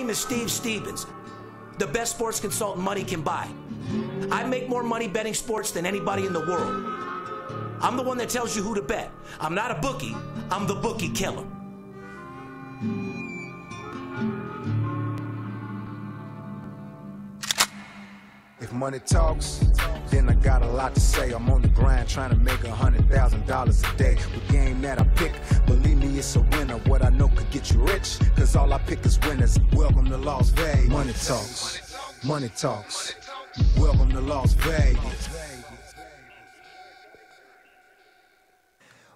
name is Steve Stevens, the best sports consultant money can buy. I make more money betting sports than anybody in the world. I'm the one that tells you who to bet. I'm not a bookie, I'm the Bookie Killer. If money talks, then I got a lot to say. I'm on the grind trying to make $100,000 a day. The game that I pick, believe me, it's a winner. What I know could get you rich, cause all I pick is winners. Welcome to Las Vegas. Money talks, money talks. Welcome to Las Vegas.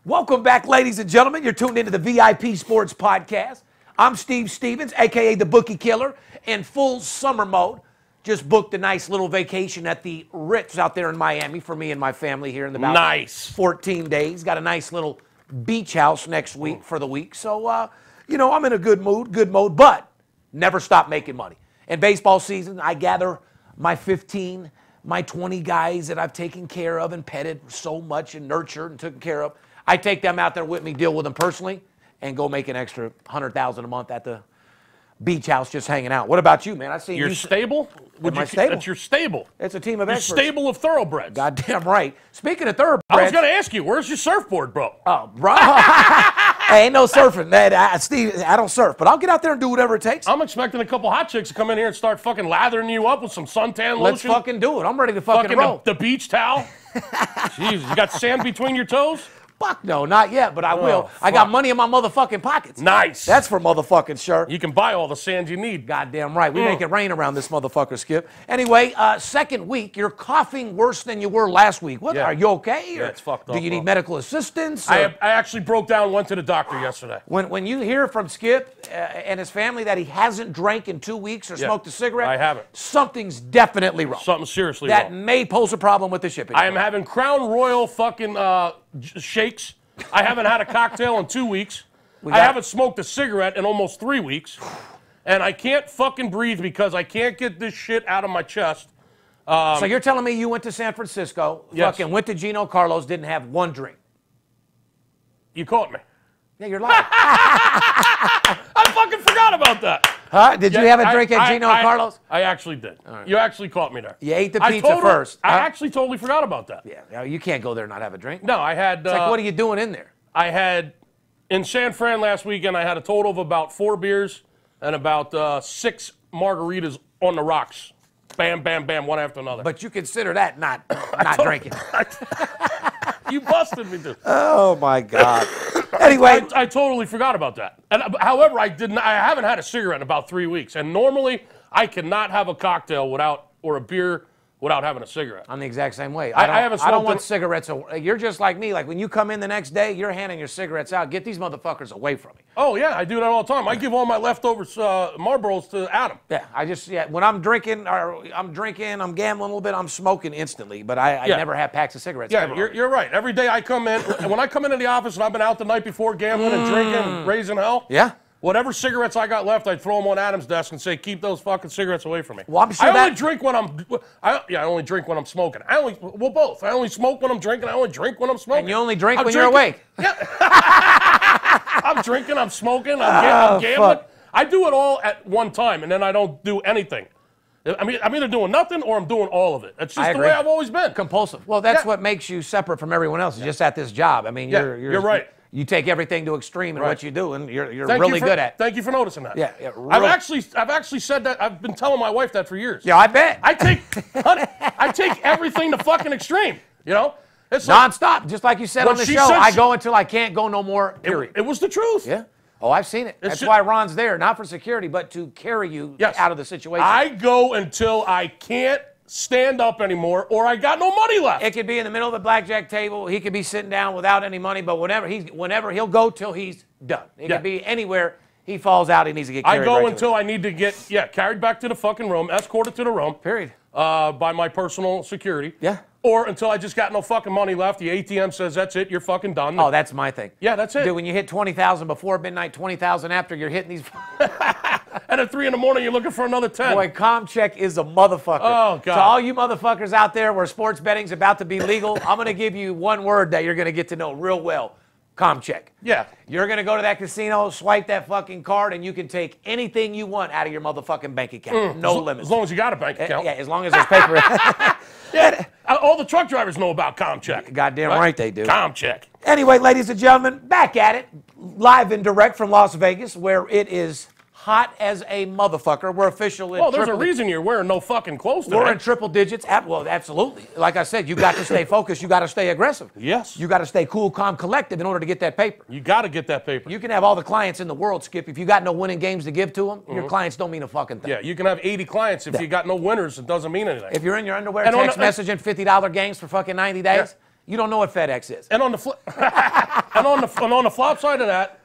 Welcome back, ladies and gentlemen. You're tuned into the VIP Sports Podcast. I'm Steve Stevens, a.k.a. the Bookie Killer, in full summer mode. Just booked a nice little vacation at the Ritz out there in Miami for me and my family here in about 14 days. Got a nice little beach house next week for the week. So, you know, I'm in a good mode, but never stop making money. In baseball season, I gather my 15, my 20 guys that I've taken care of and petted so much and nurtured and taken care of. I take them out there with me, deal with them personally, and go make an extra $100,000 a month at the beach house just hanging out. What about you, man? I see your stable. My stable. It's your stable. It's a team of experts. Your stable of thoroughbreds. Goddamn right. Speaking of thoroughbreds, I was going to ask you, where's your surfboard, bro? Oh, bro. Hey, ain't no surfing. Steve, I don't surf, but I'll get out there and do whatever it takes. I'm expecting a couple hot chicks to come in here and start fucking lathering you up with some suntan lotion. Let's fucking do it. I'm ready to fucking roll. The beach towel. Jeez, you got sand between your toes? Fuck no, not yet, but I will. I got money in my motherfucking pockets. Nice. That's for motherfucking sure. You can buy all the sand you need. Goddamn right. We make it rain around this motherfucker, Skip. Anyway, second week, you're coughing worse than you were last week. What? Yeah. Are you okay? Yeah, it's fucked up. Do you need medical assistance? I actually broke down and went to the doctor yesterday. When you hear from Skip and his family that he hasn't drank in 2 weeks or smoked a cigarette, I haven't. Something's definitely wrong. Something seriously that wrong. may pose a problem with the shipping. I am having Crown Royal fucking shakes. I haven't had a cocktail in 2 weeks. I haven't smoked a cigarette in almost 3 weeks. And I can't fucking breathe because I can't get this shit out of my chest. So you're telling me you went to San Francisco, fucking went to Gino Carlos, didn't have one drink? You caught me. Yeah, you're lying. I fucking forgot about that. Huh? Did you have a drink at Gino Carlos? I actually did. Right. You actually caught me there. You ate the pizza first. I actually totally forgot about that. Yeah, you can't go there and not have a drink. No, I had... It's like, what are you doing in there? I had... In San Fran last weekend, I had a total of about 4 beers and about 6 margaritas on the rocks. Bam, bam, bam, one after another. But you consider that not drinking. You busted me, dude. Oh, my God. Anyway. I totally forgot about that. And, however, I haven't had a cigarette in about 3 weeks. And normally, I cannot have a cocktail or a beer without having a cigarette. I'm the exact same way. I don't want cigarettes. You're just like me. Like when you come in the next day, you're handing your cigarettes out. Get these motherfuckers away from me. Oh, yeah, I do that all the time. I give all my leftovers Marlboros to Adam. Yeah, when I'm drinking, I'm gambling a little bit, I'm smoking instantly. But I never have packs of cigarettes. Yeah, you're right. Every day I come in, when I come into the office and I've been out the night before gambling and drinking and raising hell. Yeah. Whatever cigarettes I got left, I'd throw them on Adam's desk and say, "Keep those fucking cigarettes away from me." Well, I'm sure I only drink when I'm smoking. Both. I only smoke when I'm drinking. I only drink when I'm smoking. And you only drink when you're awake. Yeah. I'm drinking. I'm smoking. I'm gambling. Fuck. I do it all at one time, and then I don't do anything. I mean, I'm either doing nothing or I'm doing all of it. That's just the way I've always been. Compulsive. Well, that's what makes you separate from everyone else. Just at this job. I mean, you're right. You take everything to extreme in what you do, and you're really good at it. Thank you for noticing that. Yeah, I've actually said that. I've been telling my wife that for years. Yeah, I bet. I take everything to fucking extreme. You know, it's nonstop. Just like you said on the show, I go until I can't go no more. Period. It was the truth. Yeah. Oh, I've seen it. That's why Ron's there, not for security, but to carry you out of the situation. I go until I can't stand up anymore, or I got no money left. It could be in the middle of the blackjack table. He could be sitting down without any money, but whenever he'll go till he's done. It could be anywhere he falls out. He needs to get carried. I go until I need to get carried back to the fucking room, escorted to the room. Period. By my personal security. Yeah. Or until I just got no fucking money left. The ATM says that's it. You're fucking done. Oh, that's my thing. Yeah, that's it. Dude, when you hit 20,000 before midnight, 20,000 after, you're hitting these. And at 3 in the morning, you're looking for another 10. Boy, ComCheck is a motherfucker. Oh, God. To all you motherfuckers out there where sports betting's about to be legal, I'm going to give you one word that you're going to get to know real well. ComCheck. Yeah. You're going to go to that casino, swipe that fucking card, and you can take anything you want out of your motherfucking bank account. No limits. As long as you got a bank account. Yeah, as long as there's paper. Yeah. All the truck drivers know about ComCheck. Goddamn right they do. ComCheck. Anyway, ladies and gentlemen, back at it, live and direct from Las Vegas, where it is hot as a motherfucker. We're official in Well, there's a reason you're wearing no fucking clothes today. We're in triple digits. Well, absolutely. Like I said, you got to stay focused. You got to stay aggressive. Yes. You got to stay cool, calm, collective in order to get that paper. You got to get that paper. You can have all the clients in the world, Skip. If you got no winning games to give to them, your clients don't mean a fucking thing. Yeah, you can have 80 clients. If you got no winners, it doesn't mean anything. If you're in your underwear text messaging $50 games for fucking 90 days, you don't know what FedEx is. And on the flip, and on the flop side of that,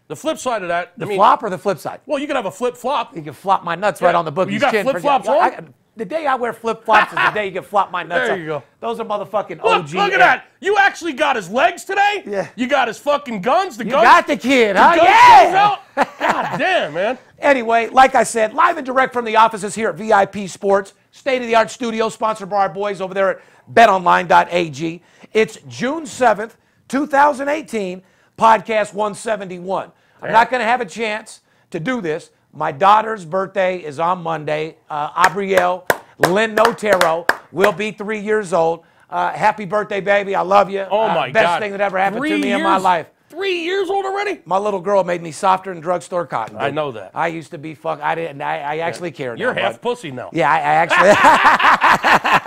the flip side of that, the flop or the flip side? Well, you can have a flip flop. You can flop my nuts right on the bookie's You got chin. flip flops on? The day I wear flip flops is the day you can flop my nuts. There you go. Those are motherfucking OG. Look at that. You actually got his legs today. Yeah. You got his fucking guns. You got the kid, huh? Yeah. God damn, man. Anyway, like I said, live and direct from the offices here at VIP Sports, state-of-the-art studio, sponsored by our boys over there at betonline.ag. It's June 7th, 2018, podcast 171. I'm not going to have a chance to do this. My daughter's birthday is on Monday. Abrielle Lynn Notero will be 3 years old. Happy birthday, baby. I love you. Oh, my God. Best thing that ever happened to me in my life. 3 years old already? My little girl made me softer than drugstore cotton. I know that. I used to be I actually cared. You're half pussy now. Yeah, I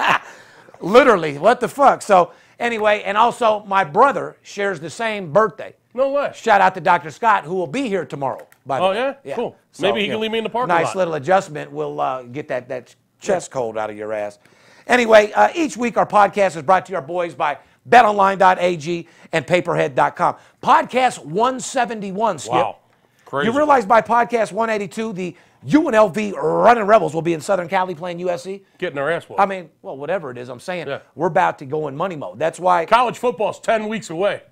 actually. Literally, what the fuck? So, anyway, and also my brother shares the same birthday. No way. Shout out to Dr. Scott, who will be here tomorrow, by the way. Oh, yeah? Cool. So, Maybe he can leave me in the parking lot. Nice little adjustment. We'll get that chest cold out of your ass. Anyway, each week our podcast is brought to you, our boys, by betonline.ag and paperhead.com. Podcast 171, Skip. Wow. Crazy. You realize by podcast 182, the UNLV Running Rebels will be in Southern Cali playing USC? Getting their ass whooped. I mean, well, whatever it is, I'm saying Yeah. we're about to go in money mode. That's why College football's 10 weeks away.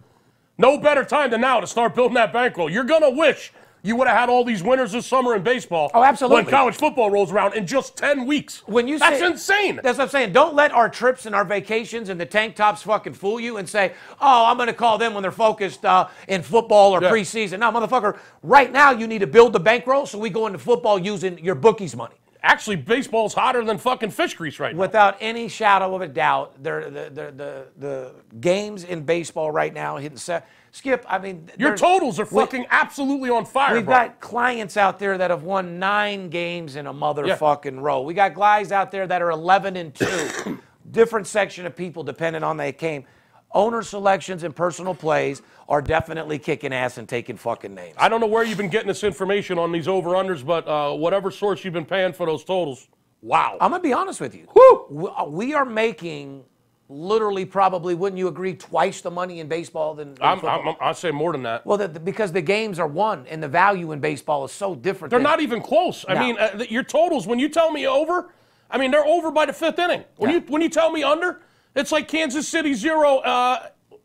No better time than now to start building that bankroll. You're going to wish you would have had all these winners this summer in baseball. Oh, absolutely. When college football rolls around in just 10 weeks. That's insane. That's what I'm saying. Don't let our trips and our vacations and the tank tops fucking fool you and say, oh, I'm going to call them when they're focused in football or preseason. No, motherfucker, right now you need to build the bankroll so we go into football using your bookie's money. Actually, baseball's hotter than fucking fish grease right now. Without any shadow of a doubt, the games in baseball right now hitting set. Skip, I mean, your totals are fucking absolutely on fire. We've got clients out there that have won 9 games in a motherfucking row. We got guys out there that are 11-2. Different section of people depending on they came. Owner selections and personal plays are definitely kicking ass and taking fucking names. I don't know where you've been getting this information on these over-unders, but whatever source you've been paying for those totals, wow. I'm going to be honest with you. Woo! We are making literally probably, wouldn't you agree, twice the money in baseball than football? I'd say more than that. Well, because the games are won and the value in baseball is so different. They're not even close. I mean, your totals, when you tell me over, I mean, they're over by the 5th inning. When you tell me under, it's like Kansas City 0,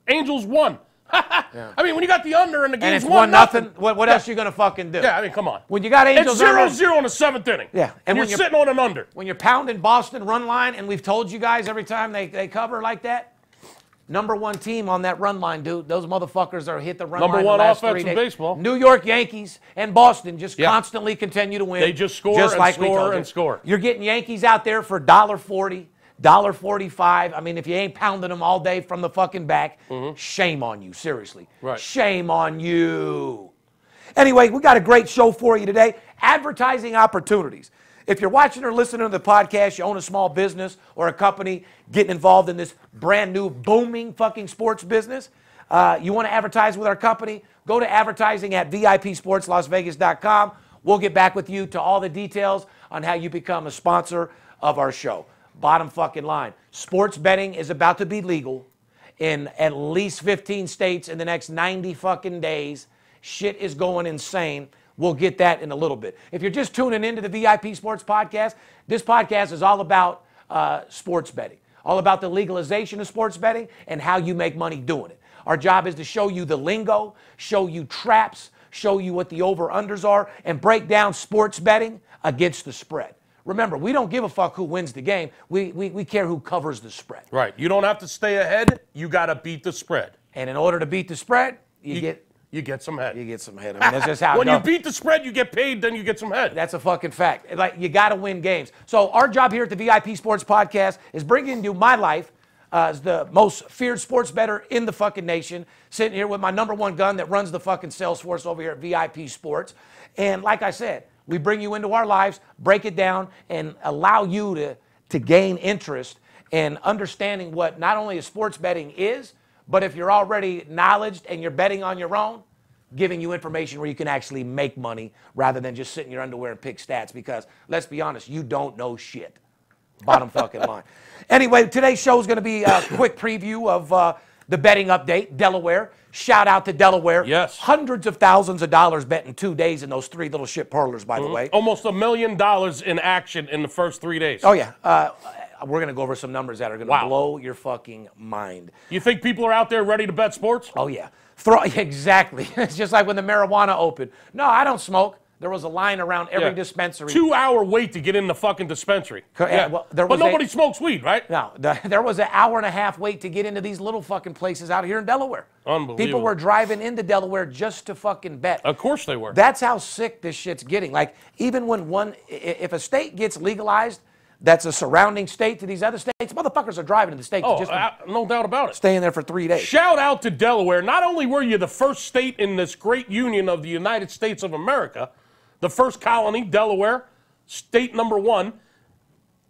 Angels 1. I mean, when you got the under and the game's and it's 1-0, what else are you going to fucking do? Yeah, I mean, come on. When you got Angels it's 0-0 in the 7th inning. Yeah. And you're sitting on an under. When you're pounding Boston run line, and we've told you guys every time they cover like that, #1 team on that run line, dude. Those motherfuckers are hit the run line. #1 offense in baseball. New York Yankees and Boston just constantly continue to win. They just score and score and score. You're getting Yankees out there for $1.40. $1.45. I mean, if you ain't pounding them all day from the fucking back, shame on you, seriously. Right. Shame on you. Anyway, we got a great show for you today. Advertising opportunities. If you're watching or listening to the podcast, you own a small business or a company getting involved in this brand new booming fucking sports business, you want to advertise with our company, go to advertising at VIPSportsLasVegas.com. We'll get back with you to all the details on how you become a sponsor of our show. Bottom fucking line. Sports betting is about to be legal in at least 15 states in the next 90 fucking days. Shit is going insane. We'll get that in a little bit. If you're just tuning into the VIP Sports Podcast, this podcast is all about sports betting, all about the legalization of sports betting and how you make money doing it. Our job is to show you the lingo, show you traps, show you what the over-unders are, and break down sports betting against the spread. Remember, we don't give a fuck who wins the game. We care who covers the spread. Right. You don't have to stay ahead. You got to beat the spread. And in order to beat the spread, you get some head. You get some head. I mean, that's just how it When goes. you beat the spread, you get paid, then you get some head. That's a fucking fact. Like, you got to win games. So our job here at the VIP Sports Podcast is bringing you my life as the most feared sports bettor in the fucking nation, sitting here with my #1 gun that runs the fucking sales force over here at VIP Sports. And like I said, we bring you into our lives, break it down, and allow you to gain interest in understanding what not only a sports betting is, but if you're already knowledgeable and you're betting on your own, giving you information where you can actually make money rather than just sit in your underwear and pick stats, because let's be honest, you don't know shit. Bottom fucking line. Anyway, today's show is going to be a quick preview of the betting update, Delaware. Shout out to Delaware. Yes. Hundreds of thousands of dollars bet in 2 days in those 3 little shit parlors, by the way. Almost $1 million in action in the first 3 days. Oh, yeah. We're going to go over some numbers that are going to blow your fucking mind. You think people are out there ready to bet sports? Oh, yeah. Exactly. It's just like when the marijuana opened. No, I don't smoke. There was a line around every dispensary. 2-hour wait to get in the fucking dispensary. Yeah. Well, but nobody smokes weed, right? No. There was an hour-and-a-half wait to get into these little fucking places out here in Delaware. Unbelievable. People were driving into Delaware just to fucking bet. Of course they were. That's how sick this shit's getting. Like, even when if a state gets legalized, that's a surrounding state to these other states, motherfuckers are driving to the state. No doubt about it. Staying there for 3 days. Shout out to Delaware. Not only were you the first state in this great union of the United States of America, the first colony, Delaware, state #1,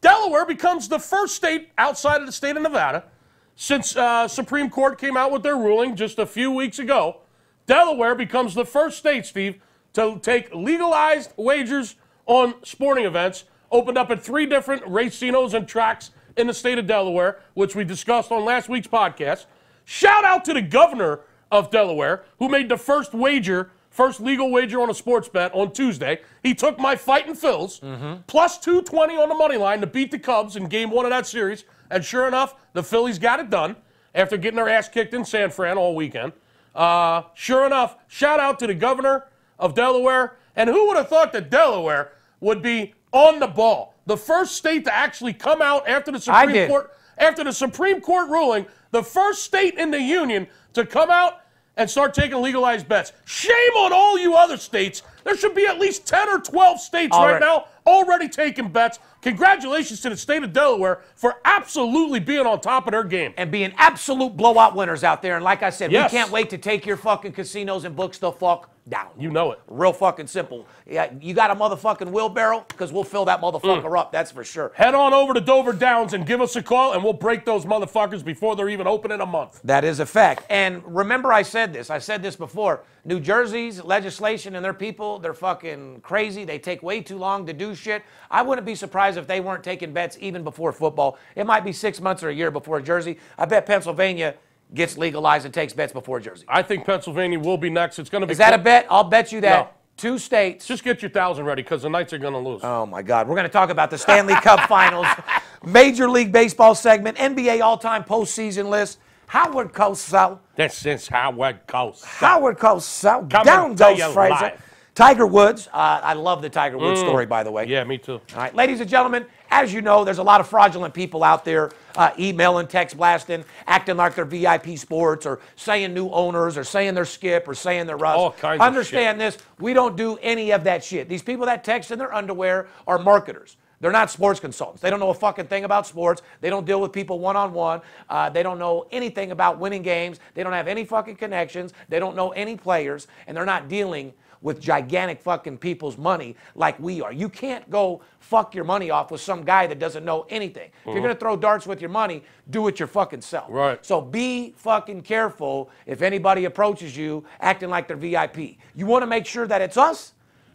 Delaware becomes the first state outside of the state of Nevada since Supreme Court came out with their ruling just a few weeks ago. Delaware becomes the first state, Steve, to take legalized wagers on sporting events, opened up at 3 different racinos and tracks in the state of Delaware, which we discussed on last week's podcast. Shout out to the governor of Delaware, who made the first legal wager on a sports bet on Tuesday. He took my Fightin' Phils, plus 220 on the money line to beat the Cubs in game 1 of that series. And sure enough, the Phillies got it done after getting their ass kicked in San Fran all weekend. Sure enough, shout out to the governor of Delaware. And who would have thought that Delaware would be on the ball? The first state to actually come out after the Supreme Court ruling, the first state in the union to come out and start taking legalized bets. Shame on all you other states. There should be at least 10 or 12 states right now already taking bets. Congratulations to the state of Delaware for absolutely being on top of their game. And being absolute blowout winners out there. And like I said, we can't wait to take your fucking casinos and books the fuck down. You know it. Real fucking simple. Yeah, you got a motherfucking wheelbarrow? Because we'll fill that motherfucker up, that's for sure. Head on over to Dover Downs and give us a call, and we'll break those motherfuckers before they're even open in a month. That is a fact. And remember I said this before. New Jersey's legislation and their people, they're fucking crazy. They take way too long to do shit. I wouldn't be surprised if they weren't taking bets even before football. It might be 6 months or a year before Jersey. I bet Pennsylvania gets legalized and takes bets before Jersey. I think Pennsylvania will be next. It's going to be. Is that a bet? I'll bet you that. No. 2 states. Just get your 1,000 ready because the Knights are going to lose. Oh, my God. We're going to talk about the Stanley Cup Finals, Major League Baseball segment, NBA all-time postseason list. Howard Cosell. This is Howard Cosell. Howard Cosell. Down goes Fraser. Tiger Woods. I love the Tiger Woods story, by the way. Yeah, me too. All right, ladies and gentlemen, as you know, there's a lot of fraudulent people out there emailing, text blasting, acting like they're VIP Sports or saying new owners or saying they're Skip or saying they're Russ. All kinds Understand of shit. this. We don't do any of that shit. These people that text in their underwear are marketers. They're not sports consultants. They don't know a fucking thing about sports. They don't deal with people one-on-one. They don't know anything about winning games. They don't have any fucking connections. They don't know any players. And they're not dealing with gigantic fucking people's money like we are. You can't go fuck your money off with some guy that doesn't know anything. If you're going to throw darts with your money, do it your fucking self. Right. So be fucking careful if anybody approaches you acting like they're VIP. You want to make sure that it's us?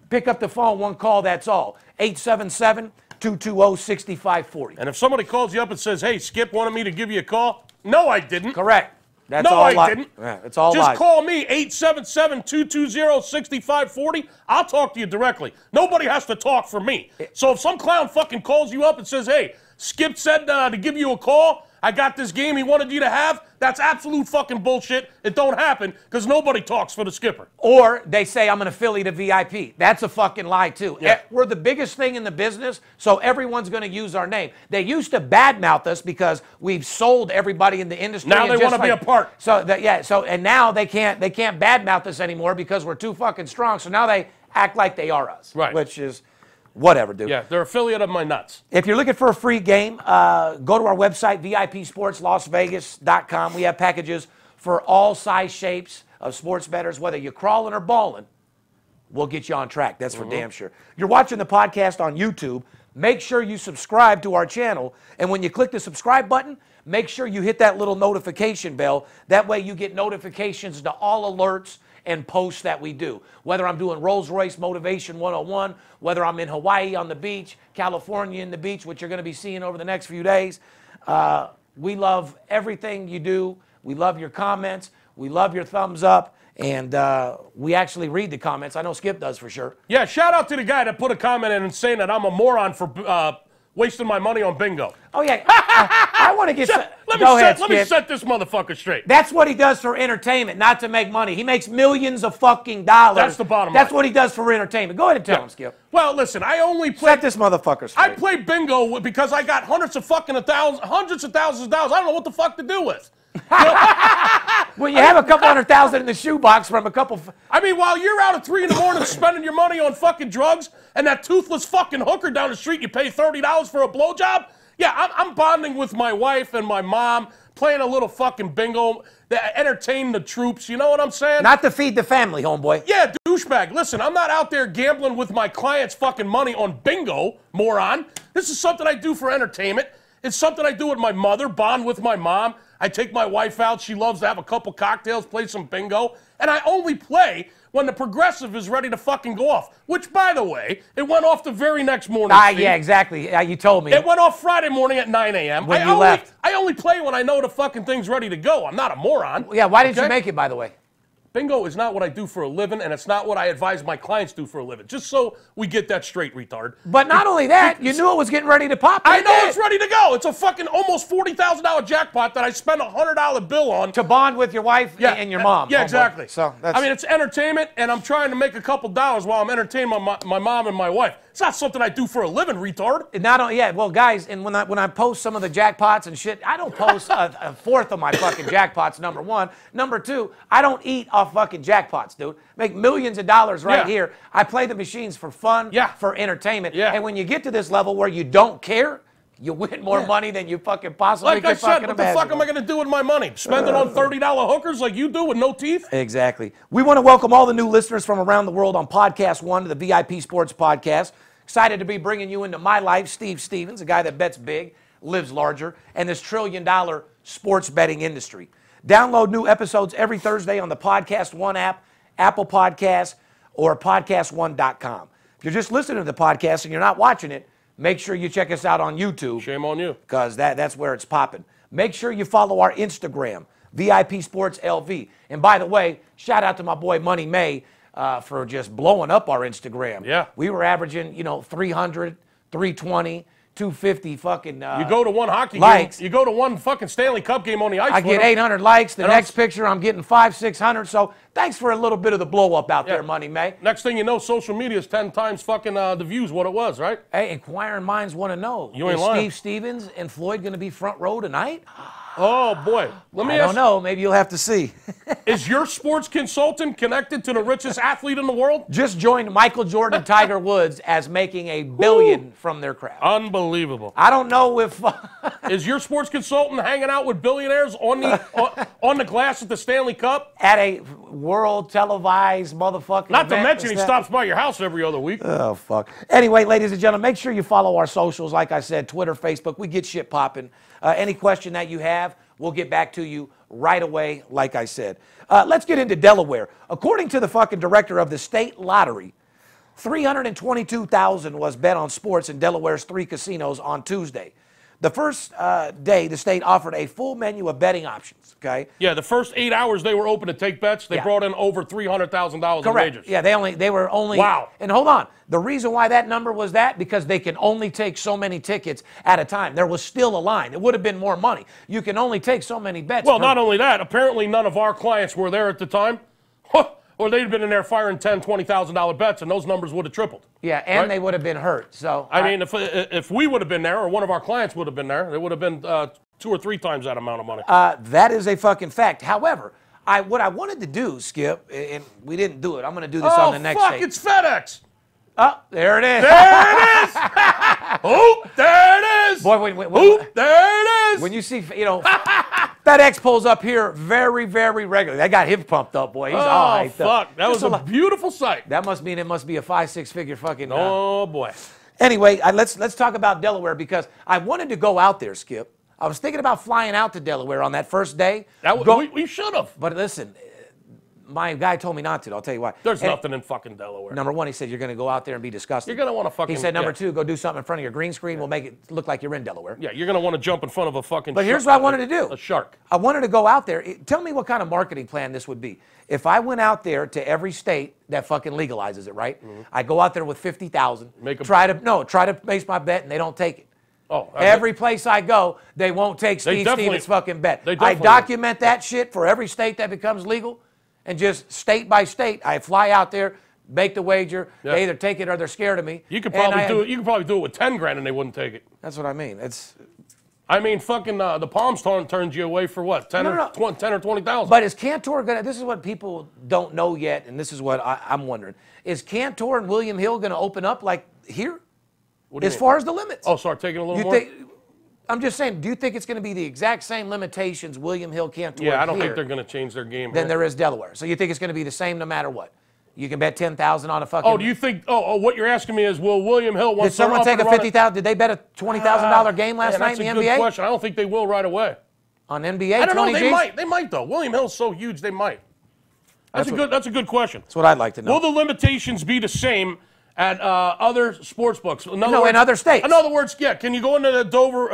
Pick up the phone, one call, that's all. 877-220-6540. And if somebody calls you up and says, hey, Skip wanted me to give you a call, no, I didn't. Correct. That's no, all I didn't. Yeah, it's all Just lies. call me, 877-220-6540. I'll talk to you directly. Nobody has to talk for me. So if some clown fucking calls you up and says, hey, Skip said to give you a call, I got this game he wanted you to have. That's absolute fucking bullshit. It don't happen because nobody talks for the skipper. Or they say, I'm an affiliate of VIP. That's a fucking lie, too. Yeah. We're the biggest thing in the business, so everyone's going to use our name. They used to badmouth us because we've sold everybody in the industry. Now they want to be a part. And now they can't badmouth us anymore because we're too fucking strong. So now they act like they are us. Right. Which is whatever, dude. Yeah, they're affiliate of my nuts. If you're looking for a free game, go to our website, VIPSportsLasVegas.com. We have packages for all size shapes of sports bettors, whether you're crawling or balling. We'll get you on track. That's for damn sure. You're watching the podcast on YouTube. Make sure you subscribe to our channel. And when you click the subscribe button, make sure you hit that little notification bell. That way you get notifications to all alerts and posts that we do. Whether I'm doing Rolls-Royce Motivation 101, whether I'm in Hawaii on the beach, California in the beach, which you're going to be seeing over the next few days. We love everything you do. We love your comments. We love your thumbs up. And we actually read the comments. I know Skip does for sure. Yeah, shout out to the guy that put a comment in and saying that I'm a moron for wasting my money on bingo. Oh, yeah. I want to get... Let me set this motherfucker straight. That's what he does for entertainment, not to make money. He makes millions of fucking dollars. That's the bottom line. That's what he does for entertainment. Go ahead and tell him, Skip. Well, listen, I only play... Set this motherfucker straight. I play bingo because I got hundreds of thousands of dollars. I don't know what the fuck to do with. Well, you have a couple $100,000 in the shoebox from a couple... I mean, while you're out at 3 in the morning spending your money on fucking drugs and that toothless fucking hooker down the street, you pay $30 for a blowjob? Yeah, I'm bonding with my wife and my mom, playing a little fucking bingo, entertain the troops, you know what I'm saying? Not to feed the family, homeboy. Yeah, douchebag. Listen, I'm not out there gambling with my clients' fucking money on bingo, moron. This is something I do for entertainment. It's something I do with my mother, bond with my mom. I take my wife out. She loves to have a couple cocktails, play some bingo. And I only play when the progressive is ready to fucking go off. Which, by the way, it went off the very next morning. Yeah, exactly. You told me. It went off Friday morning at 9 a.m. When you left. I only play when I know the fucking thing's ready to go. I'm not a moron. Yeah, why didn't you make it, by the way? Bingo is not what I do for a living, and it's not what I advise my clients do for a living. Just so we get that straight, retard. But not only that, you knew it was getting ready to pop. I know it's ready to go. It's a fucking almost $40,000 jackpot that I spent a $100 bill on. To bond with your wife and your mom. Yeah, exactly. So that's... I mean, it's entertainment, and I'm trying to make a couple dollars while I'm entertaining my mom and my wife. It's not something I do for a living, retard. Not only, yeah, well, guys, and when I post some of the jackpots and shit, I don't post a fourth of my fucking jackpots, number one. Number two, I don't eat off fucking jackpots, dude. Make millions of dollars right here. I play the machines for fun, for entertainment. And when you get to this level where you don't care, you win more money than you fucking possibly could fucking imagine. What the fuck am I going to do with my money? Spend it on $30 hookers like you do with no teeth? Exactly. We want to welcome all the new listeners from around the world on Podcast One to the VIP Sports Podcast. Excited to be bringing you into my life, Steve Stevens, a guy that bets big, lives larger, and this $1 trillion sports betting industry. Download new episodes every Thursday on the Podcast One app, Apple Podcasts, or podcastone.com. If you're just listening to the podcast and you're not watching it, make sure you check us out on YouTube. Shame on you. Because that's where it's popping. Make sure you follow our Instagram, VIP Sports LV. And by the way, shout out to my boy Money May for just blowing up our Instagram. Yeah. We were averaging, 300, 320, 250 fucking you go to one hockey likes. game, you go to one fucking Stanley Cup game on the ice. I get 800 likes. The next picture, I'm getting 500, 600. So thanks for a little bit of the blow up out there, Money May. Next thing you know, social media is 10 times fucking the views what it was, right? Hey, inquiring minds want to know. You ain't lying. Steve Stevens and Floyd going to be front row tonight? Oh, boy. I don't know. Maybe you'll have to see. Is your sports consultant connected to the richest athlete in the world? Just joined Michael Jordan and Tiger Woods as making $1 billion from their craft. Unbelievable. I don't know if... Is your sports consultant hanging out with billionaires on the glass at the Stanley Cup? At a world televised motherfucking Not to event mention he stops by your house every other week. Oh, fuck. Anyway, ladies and gentlemen, make sure you follow our socials. Like I said, Twitter, Facebook. We get shit popping. Any question that you have, we'll get back to you right away, like I said. Let's get into Delaware. According to the fucking director of the state lottery, $322,000 was bet on sports in Delaware's 3 casinos on Tuesday. The first day, the state offered a full menu of betting options, okay? Yeah, the first 8 hours they were open to take bets, they brought in over $300,000 in wagers. Yeah, they were only. Wow. And hold on. The reason why that number was that, because they can only take so many tickets at a time. There was still a line. It would have been more money. You can only take so many bets. Well, not only that, apparently none of our clients were there at the time. Or they'd been in there firing $10,000, $20,000 bets, and those numbers would have tripled. Yeah, and right? they would have been hurt. So I mean, if we would have been there, or one of our clients would have been there, it would have been 2 or 3 times that amount of money. That is a fucking fact. However, what I wanted to do, Skip, and we didn't do it. I'm going to do this on the next fuck, tape. it's FedEx. Oh, there it is. There it is. Oh, there it is. Boy, There it is. when you see, FedEx pulls up here very, very regularly. They got him pumped up, boy. He's all hyped fuck. up. That was a beautiful sight. That must mean it must be a 5-6 figure fucking. Oh, boy. Anyway, let's talk about Delaware, because I wanted to go out there, Skip. I was thinking about flying out to Delaware on that first day. We should have. But listen, my guy told me not to. I'll tell you why. There's nothing in fucking Delaware. Number one, he said you're going to go out there and be disgusted. You're going to want to fucking. He said number two, go do something in front of your green screen. We'll make it look like you're in Delaware. Yeah, you're going to want to jump in front of a fucking. But here's what I wanted to do. A shark. I wanted to go out there. Tell me what kind of marketing plan this would be. If I went out there to every state that fucking legalizes it, right? Mm-hmm. I go out there with 50,000. Try to place my bet, and they don't take it. Oh, every place I go, they won't take Steve Stevens' fucking bet. I document that shit for every state that becomes legal, and just state by state, I fly out there, make the wager. Yeah. They either take it or they're scared of me. You could probably do it. You could probably do it with 10 grand, and they wouldn't take it. That's what I mean. I mean, fucking the Palms turns you away for what? 10 or 20,000. But is Cantor gonna? This is what people don't know yet, and this is what I'm wondering: is Cantor and William Hill gonna open up like here? As far as the limits? Oh, start taking a little more. I'm just saying, do you think it's going to be the exact same limitations William Hill Cantor? Yeah, I don't think they're going to change their game. Then there is Delaware. So you think it's going to be the same no matter what? You can bet 10,000 on a fucking. Oh, do you think? Oh, what you're asking me is, will William Hill? Did someone take a 50,000? Did they bet a $20,000 game last night in the NBA? That's a good question. I don't think they will right away. On NBA, I don't know. They Gs? might. They might though. William Hill's so huge, they might. That's a good question. That's what I'd like to know. Will the limitations be the same at other sports books? In other states. In other words, yeah. Can you go into the Dover,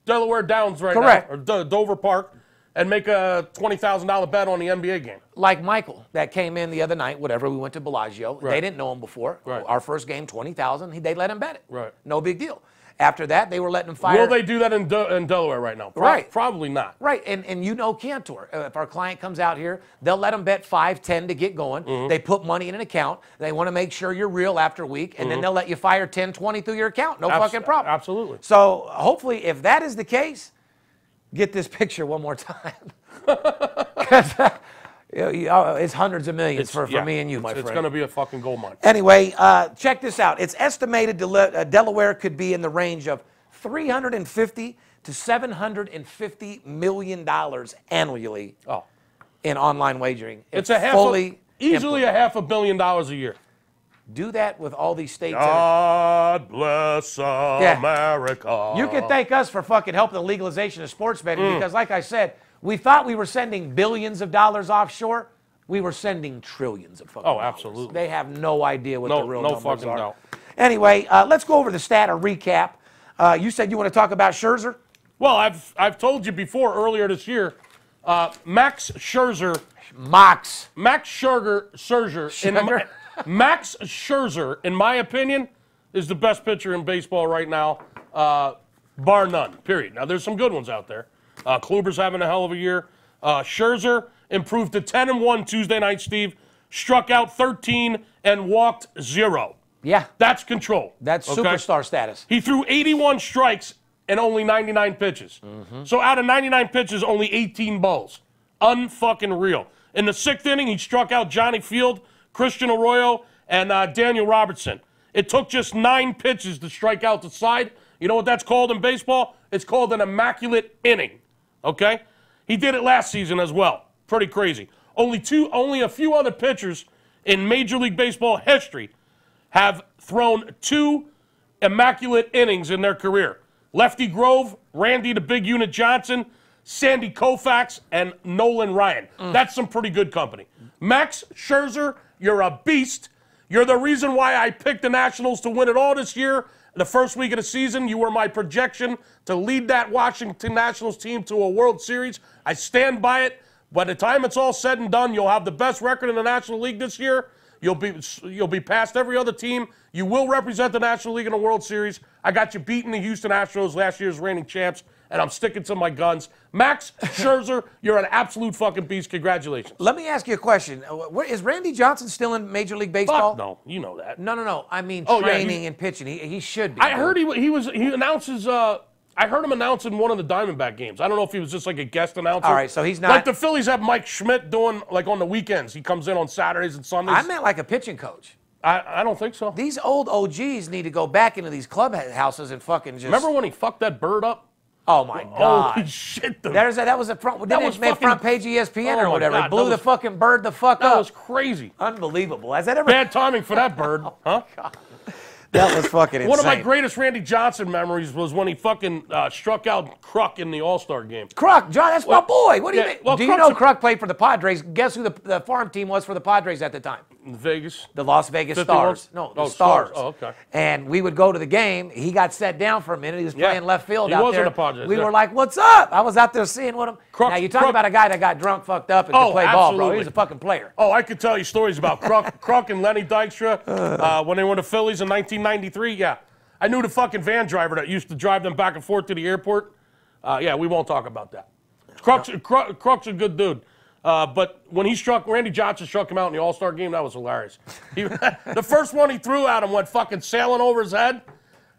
Delaware Downs right now, or Dover Park, and make a $20,000 bet on the NBA game? Like Michael, that came in the other night, whatever, we went to Bellagio. Right. They didn't know him before. Right. Our first game, 20,000, they let him bet it. Right. No big deal. After that, they were letting him fire. Will they do that in Delaware right now? Right. Probably not. Right, and Cantor. If our client comes out here, they'll let them bet 5, 10 to get going. Mm-hmm. They put money in an account. They want to make sure you're real after a week, and then they'll let you fire 10, 20 through your account. No fucking problem. Absolutely. So hopefully, if that is the case, get this picture one more time. It's hundreds of millions for me and you, my friend. It's going to be a fucking gold mine. Anyway, check this out. It's estimated Delaware could be in the range of $350 to $750 million annually in online wagering. It's easily a $500 million a year. Do that with all these states. God bless America. You can thank us for fucking helping the legalization of sports betting because, like I said, we thought we were sending billions of dollars offshore. We were sending trillions of fucking dollars. Absolutely. They have no idea what the real numbers are. No fucking doubt. Anyway, let's go over the stat, a recap. You said you want to talk about Scherzer? Well, I've told you before earlier this year, Max Scherzer. Max Scherzer, in my opinion, is the best pitcher in baseball right now, bar none, period. Now, there's some good ones out there. Kluber's having a hell of a year. Scherzer improved to 10-1 Tuesday night, Steve. Struck out 13 and walked 0. Yeah. That's control. That's superstar status. He threw 81 strikes and only 99 pitches. Mm-hmm. So out of 99 pitches, only 18 balls. Unfucking real. In the 6th inning, he struck out Johnny Field, Christian Arroyo, and Daniel Robertson. It took just 9 pitches to strike out the side. You know what that's called in baseball? It's called an immaculate inning. Okay? He did it last season as well. Pretty crazy. Only a few other pitchers in Major League Baseball history have thrown 2 immaculate innings in their career. Lefty Grove, Randy the Big Unit Johnson, Sandy Koufax, and Nolan Ryan. That's some pretty good company. Max Scherzer, you're a beast. You're the reason why I picked the Nationals to win it all this year. The first week of the season, you were my projection to lead that Washington Nationals team to a World Series. I stand by it. By the time it's all said and done, you'll have the best record in the National League this year. You'll be past every other team. You will represent the National League in the World Series. I got you beating the Houston Astros, last year's reigning champs, and I'm sticking to my guns. Max Scherzer, you're an absolute fucking beast. Congratulations. Let me ask you a question. Is Randy Johnson still in Major League Baseball? Fuck no, you know that. No. I mean training and pitching. He should be. I heard he announces. I heard him announcing one of the Diamondback games. I don't know if he was just like a guest announcer. All right, so he's not. Like the Phillies have Mike Schmidt doing like on the weekends. He comes in on Saturdays and Sundays. I meant like a pitching coach. I don't think so. These old OGs need to go back into these clubhouses and fucking just. Remember when he fucked that bird up? Oh my God! Holy shit! That was a front. Didn't it make front page ESPN or whatever? God, Blew the fucking bird the fuck up. That was crazy. Unbelievable. Has that ever? Bad timing for that bird, huh? God. That was fucking insane. One of my greatest Randy Johnson memories was when he fucking struck out Kruk in the All-Star game. Kruk, John, that's my boy. What do you mean? Well, do you know Kruk played for the Padres? Guess who the farm team was for the Padres at the time? Vegas. The Las Vegas 51? Stars. No, the Stars. Oh, okay. And we would go to the game. He got set down for a minute. He was playing left field out there. He was in the Padres. We were like, "What's up?" I was out there seeing with him. Now you're talking about a guy that got drunk, fucked up, and could play ball, bro. He was a fucking player. Oh, I could tell you stories about Kruk and Lenny Dykstra when they were the Phillies in 1993. Yeah, I knew the fucking van driver that used to drive them back and forth to the airport. Yeah, we won't talk about that. Kruk's a good dude. But when Randy Johnson struck him out in the All-Star game, that was hilarious. The first one he threw at him went fucking sailing over his head,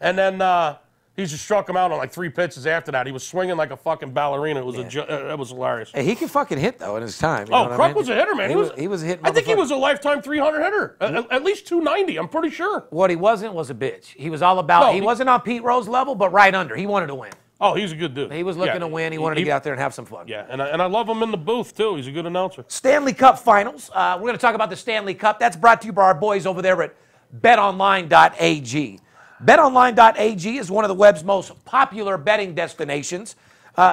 and then he just struck him out on like 3 pitches after that. He was swinging like a fucking ballerina. It was it was hilarious. Hey, he could fucking hit though in his time. Kruk was a hitter, man. He was a hit. I think he was a lifetime 300 hitter, at least 290. I'm pretty sure. What he wasn't was a bitch. He was all about. He wasn't on Pete Rose level, but right under. He wanted to win. Oh, he's a good dude. He was looking to win. He wanted to get out there and have some fun. Yeah, and I love him in the booth, too. He's a good announcer. Stanley Cup Finals. We're going to talk about the Stanley Cup. That's brought to you by our boys over there at betonline.ag. BetOnline.ag is one of the web's most popular betting destinations.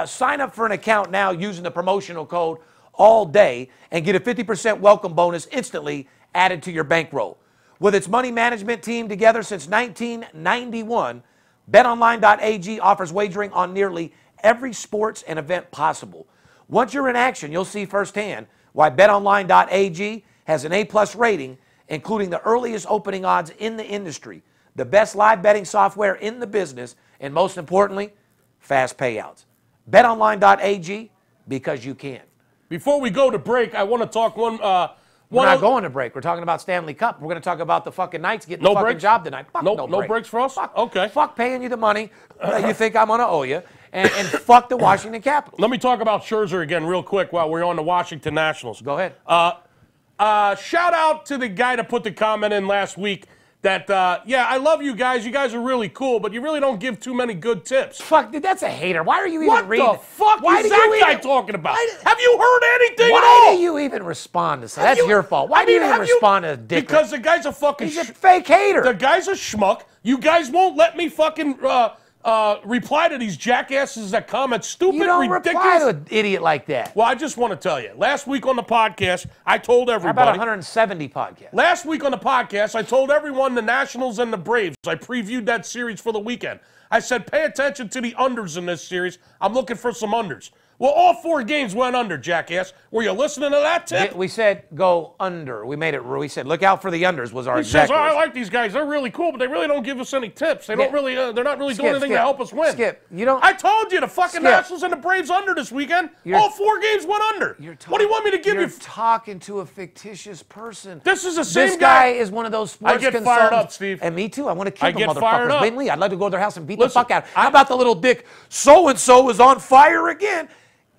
Sign up for an account now using the promotional code ALLDAY and get a 50% welcome bonus instantly added to your bankroll. With its money management team together since 1991, BetOnline.ag offers wagering on nearly every sports and event possible. Once you're in action, you'll see firsthand why BetOnline.ag has an A+ rating, including the earliest opening odds in the industry, the best live betting software in the business, and most importantly, fast payouts. BetOnline.ag, because you can. Before we go to break, I want to talk We're not going to break. We're talking about Stanley Cup. We're going to talk about the fucking Knights getting the fucking job tonight. Fuck no break. Breaks for us? Fuck, okay. Fuck paying you the money that you think I'm going to owe you. And fuck the Washington Capitals. Let me talk about Scherzer again real quick while we're on the Washington Nationals. Go ahead. Shout out to the guy that put the comment in last week that, I love you guys. You guys are really cool, but you really don't give too many good tips. Fuck, dude, that's a hater. Why are you even reading? What the fuck is that guy talking about? Have you heard anything at all? Why do you even respond to something? That's your fault. Why do you even respond to a dick? Because the guy's a fucking... He's a fake hater. The guy's a schmuck. You guys won't let me fucking... reply to these jackasses that comment stupid, ridiculous. You don't reply to an idiot like that. Well, I just want to tell you. Last week on the podcast, I told everybody. How about 170 podcasts? Last week on the podcast, I told everyone the Nationals and the Braves. I previewed that series for the weekend. I said, pay attention to the unders in this series. I'm looking for some unders. Well, all 4 games went under, jackass. Were you listening to that tip? We said go under. We made it. We said look out for the unders was our exact. He says, I like these guys. They're really cool, but they really don't give us any tips. They don't really. They're not really doing anything to help us win. Skip, you don't. I told you the fucking Nationals and the Braves under this weekend. All 4 games went under. What do you want me to give you? You're talking to a fictitious person. This is the same This guy is one of those sports I get fired up, Steve. And me too. I want to kill the get fired motherfuckers. up. Mainly, I'd like to go to their house and beat the fuck out. How about the little dick? So and so is on fire again.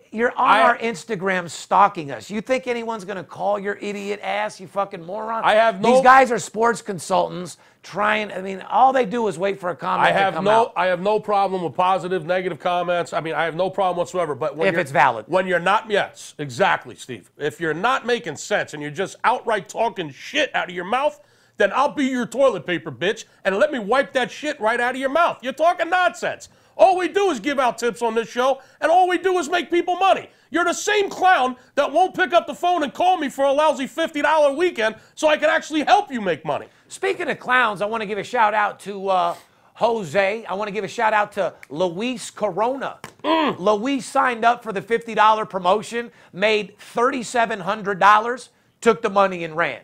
You're on our Instagram stalking us. You think anyone's going to call your idiot ass, you fucking moron? These guys are sports consultants trying. I mean, all they do is wait for a comment to come out. I have no problem with positive, negative comments. I mean, I have no problem whatsoever. But when if it's valid. When you're not, yes, exactly, Steve. If you're not making sense and you're just outright talking shit out of your mouth, then I'll be your toilet paper, bitch, and let me wipe that shit right out of your mouth. You're talking nonsense. All we do is give out tips on this show, and all we do is make people money. You're the same clown that won't pick up the phone and call me for a lousy $50 weekend so I can actually help you make money. Speaking of clowns, I want to give a shout out to Jose. I want to give a shout out to Luis Corona. Luis signed up for the $50 promotion, made $3,700, took the money and ran.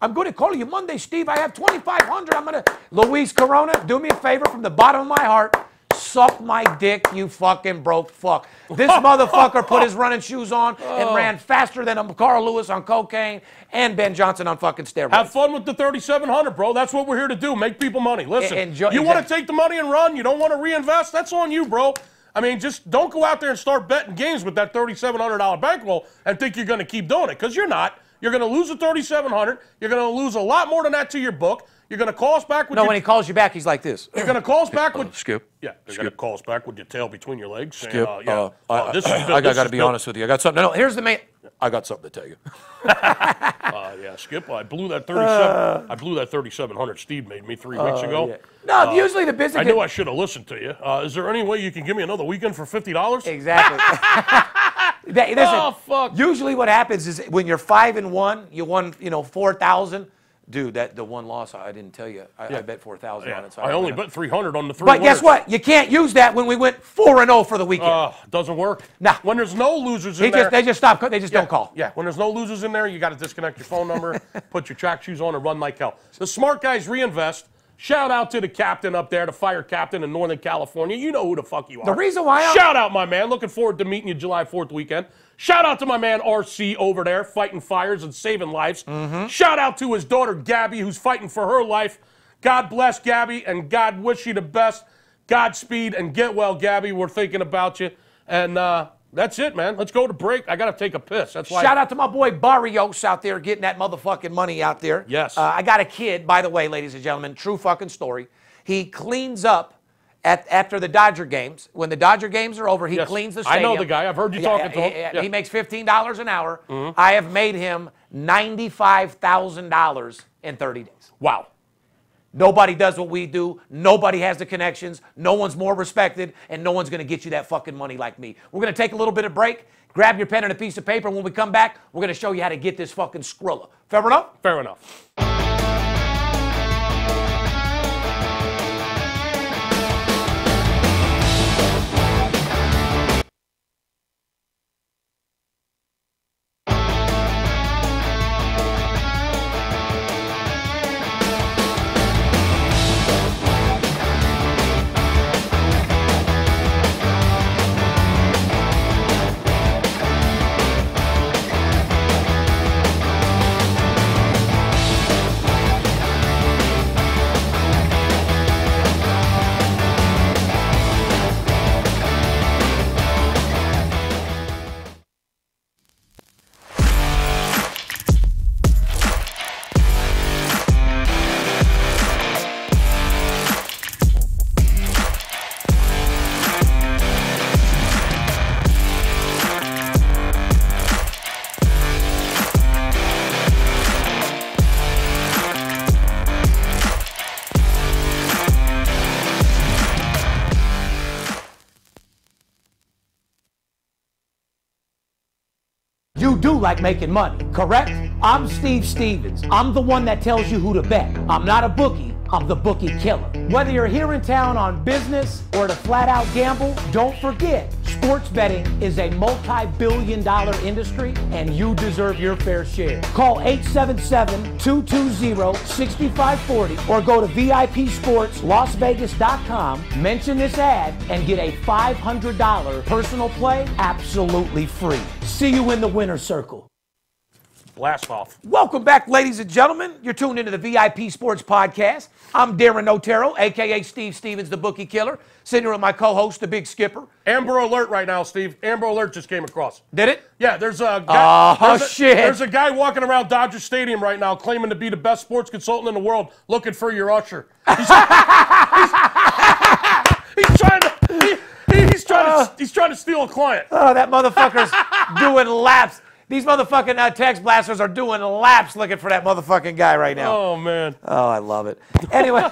I'm going to call you Monday, Steve. I have $2,500. I'm going to... Luis Corona, do me a favor from the bottom of my heart. Suck my dick, you fucking broke fuck. This motherfucker put his running shoes on and ran faster than Carl Lewis on cocaine and Ben Johnson on fucking steroids. Have fun with the $3,700, bro. That's what we're here to do. Make people money. Listen, you want to take the money and run? You don't want to reinvest? That's on you, bro. I mean, just don't go out there and start betting games with that $3,700 bankroll and think you're going to keep doing it, because you're not. You're going to lose the $3,700. You're going to lose a lot more than that to your book. You're going to call us back with when he calls you back, he's like this. You're going to call us back with... Skip. Yeah, you're going to call us back with your tail between your legs. Skip. Saying, I got to be honest with you. I got something. No, here's the main... I got something to tell you. Yeah, Skip, I blew that 37. I blew that 3,700 Steve made me 3 weeks ago. Yeah. No, usually the business... I knew I should have listened to you. Is there any way you can give me another weekend for $50? Exactly. Listen, Oh, fuck. Usually what happens is when you're 5-1, you won, 4,000. Dude, the one loss, I didn't tell you. I bet 4,000 on it. So I only bet 300 on the 3 But guess what? You can't use that when we went 4-0 for the weekend. Doesn't work. Nah. When there's no losers in there. They just stop. They just don't call. Yeah, when there's no losers in there, you got to disconnect your phone number, put your track shoes on, and run like hell. The smart guys reinvest. Shout out to the captain up there, the fire captain in Northern California. You know who the fuck you are. The reason why Shout out, my man. Looking forward to meeting you July 4th weekend. Shout out to my man RC over there, fighting fires and saving lives. Shout out to his daughter Gabby, who's fighting for her life. God bless Gabby, and God wish you the best. Godspeed, and get well, Gabby. We're thinking about you. And that's it, man. Let's go to break. I got to take a piss. That's why. Shout out to my boy Barrios out there getting that motherfucking money out there. Yes. I got a kid, by the way, ladies and gentlemen, true fucking story. He cleans up after the Dodger games. When the Dodger games are over, he cleans the stadium. I know the guy. I've heard you talking to him. Yeah. He makes $15 an hour. I have made him $95,000 in 30 days. Wow. Nobody does what we do. Nobody has the connections. No one's more respected, and no one's going to get you that fucking money like me. We're going to take a little bit of break. Grab your pen and a piece of paper, and when we come back, we're going to show you how to get this fucking Skrilla. Fair enough? Fair enough. You do like making money, correct? I'm Steve Stevens. I'm the one that tells you who to bet. I'm not a bookie. I'm the Bookie Killer. Whether you're here in town on business or to flat out gamble, don't forget, sports betting is a multi-billion-dollar industry and you deserve your fair share. Call 877-220-6540 or go to VIPSportsLasVegas.com, mention this ad, and get a $500 personal play absolutely free. See you in the winner's circle. Blast off. Welcome back, ladies and gentlemen. You're tuned into the VIP Sports Podcast. I'm Darren Otero, a.k.a. Steve Stevens, the Bookie Killer, sitting here with my co-host, the Big Skipper. Amber Alert right now, Steve. Amber Alert just came across. Did it? Yeah, there's a guy, shit. There's a guy walking around Dodger Stadium right now claiming to be the best sports consultant in the world looking for your usher. He's trying to steal a client. Oh, that motherfucker's doing laps. These motherfucking text blasters are doing laps looking for that motherfucking guy right now. Oh, man. Oh, I love it. Anyway,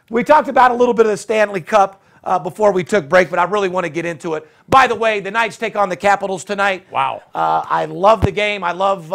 we talked about a little bit of the Stanley Cup before we took break, but I really want to get into it. By the way, the Knights take on the Capitals tonight. Wow. I love the game. I love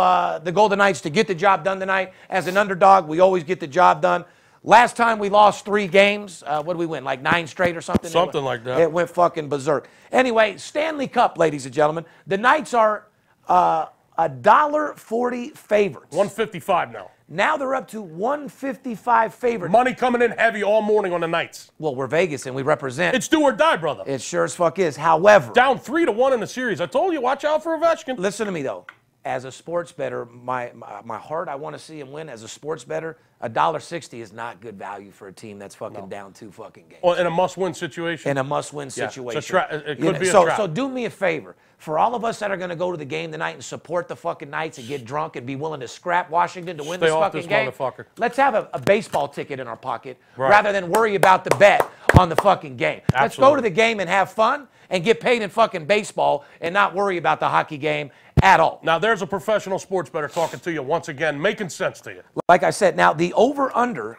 the Golden Knights to get the job done tonight. As an underdog, we always get the job done. Last time we lost 3 games, what did we win? Like 9 straight or something? Something like that. It went fucking berserk. Anyway, Stanley Cup, ladies and gentlemen. The Knights are $1.40 favorites. 155 now. Now they're up to 155 favorites. Money coming in heavy all morning on the Knights. Well, we're Vegas and we represent. It's do or die, brother. It sure as fuck is. However, down 3-1 in the series. I told you, watch out for Ovechkin. Listen to me though. As a sports bettor, my heart, I want to see him win. As a sports bettor, $1.60 is not good value for a team that's fucking down 2 fucking games. Well, in a must-win situation. In a must-win situation. It could be a trap. So do me a favor. For all of us that are going to go to the game tonight and support the fucking Knights and get drunk and be willing to scrap Washington to win this fucking game, let's have a baseball ticket in our pocket rather than worry about the bet on the fucking game. Absolutely. Let's go to the game and have fun and get paid in fucking baseball and not worry about the hockey game at all. Now, there's a professional sports bettor talking to you once again, making sense to you. Like I said, now the over-under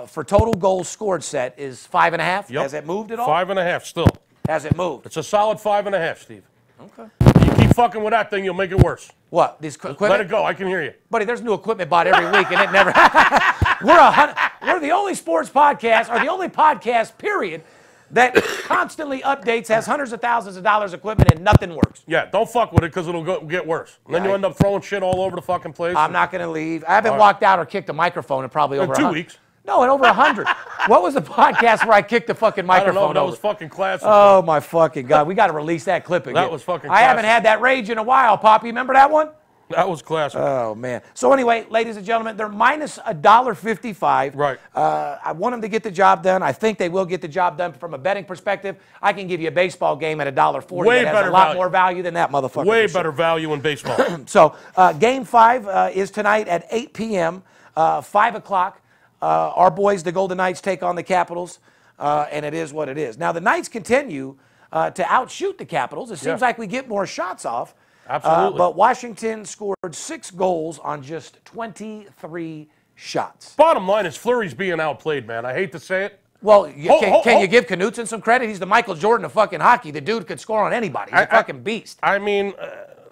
for total goals scored set is 5.5. Yep. Has it moved at all? 5.5 still. Has it moved? It's a solid 5.5, Steve. Okay. You keep fucking with that thing, you'll make it worse. What? This equipment? Let it go. I can hear you. Buddy, there's new equipment bought every week, and it never... we're the only sports podcast, or the only podcast, period, that constantly updates, has hundreds of thousands of dollars equipment, and nothing works. Yeah, don't fuck with it because it'll get worse. And then you end up throwing shit all over the fucking place. I'm not going to leave. I haven't walked out or kicked a microphone in probably over 2 weeks. No, in over 100. What was the podcast where I kicked the fucking microphone? I don't know. That over? was fucking classic. Oh, my fucking God. We got to release that clip again. That was fucking I haven't had that rage in a while, Poppy. Remember that one? That was classic. Oh, man. So anyway, ladies and gentlemen, they're minus $1.55. Right. I want them to get the job done. I think they will get the job done from a betting perspective. I can give you a baseball game at $1.40 Way that has better a lot value. more value than that motherfucker. Way better value in baseball. So Game 5 is tonight at 8 p.m., 5 o'clock. Our boys, the Golden Knights, take on the Capitals, and it is what it is. Now, the Knights continue to outshoot the Capitals. It seems like we get more shots off. Absolutely. But Washington scored 6 goals on just 23 shots. Bottom line is Fleury's being outplayed, man. I hate to say it. Well, can you give Knutson some credit? He's the Michael Jordan of fucking hockey. The dude could score on anybody. He's a fucking beast. I mean...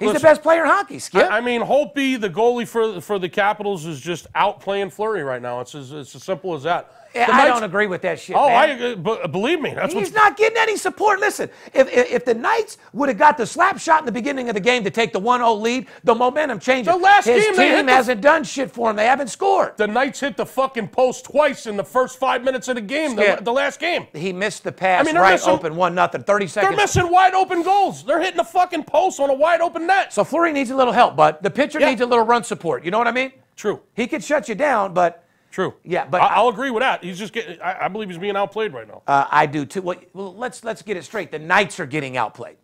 He's the best player in hockey, Skip. I mean, Holtby, the goalie for the Capitals, is just outplaying Fleury right now. It's as simple as that. I don't agree with that shit, man. Believe me. He's not getting any support. Listen, if the Knights would have got the slap shot in the beginning of the game to take the 1-0 lead, the momentum changes. His team hasn't done shit for him. They haven't scored. The Knights hit the fucking post twice in the first 5 minutes of the game, the last game. He missed the pass open, 1-0, 30 seconds. They're missing wide open goals. They're hitting the fucking post on a wide open net. So Fleury needs a little help, bud. The pitcher needs a little run support. You know what I mean? True. He could shut you down, but... True. Yeah, but I'll agree with that. He's just getting. I believe he's being outplayed right now. I do too. Well, let's get it straight. The Knights are getting outplayed.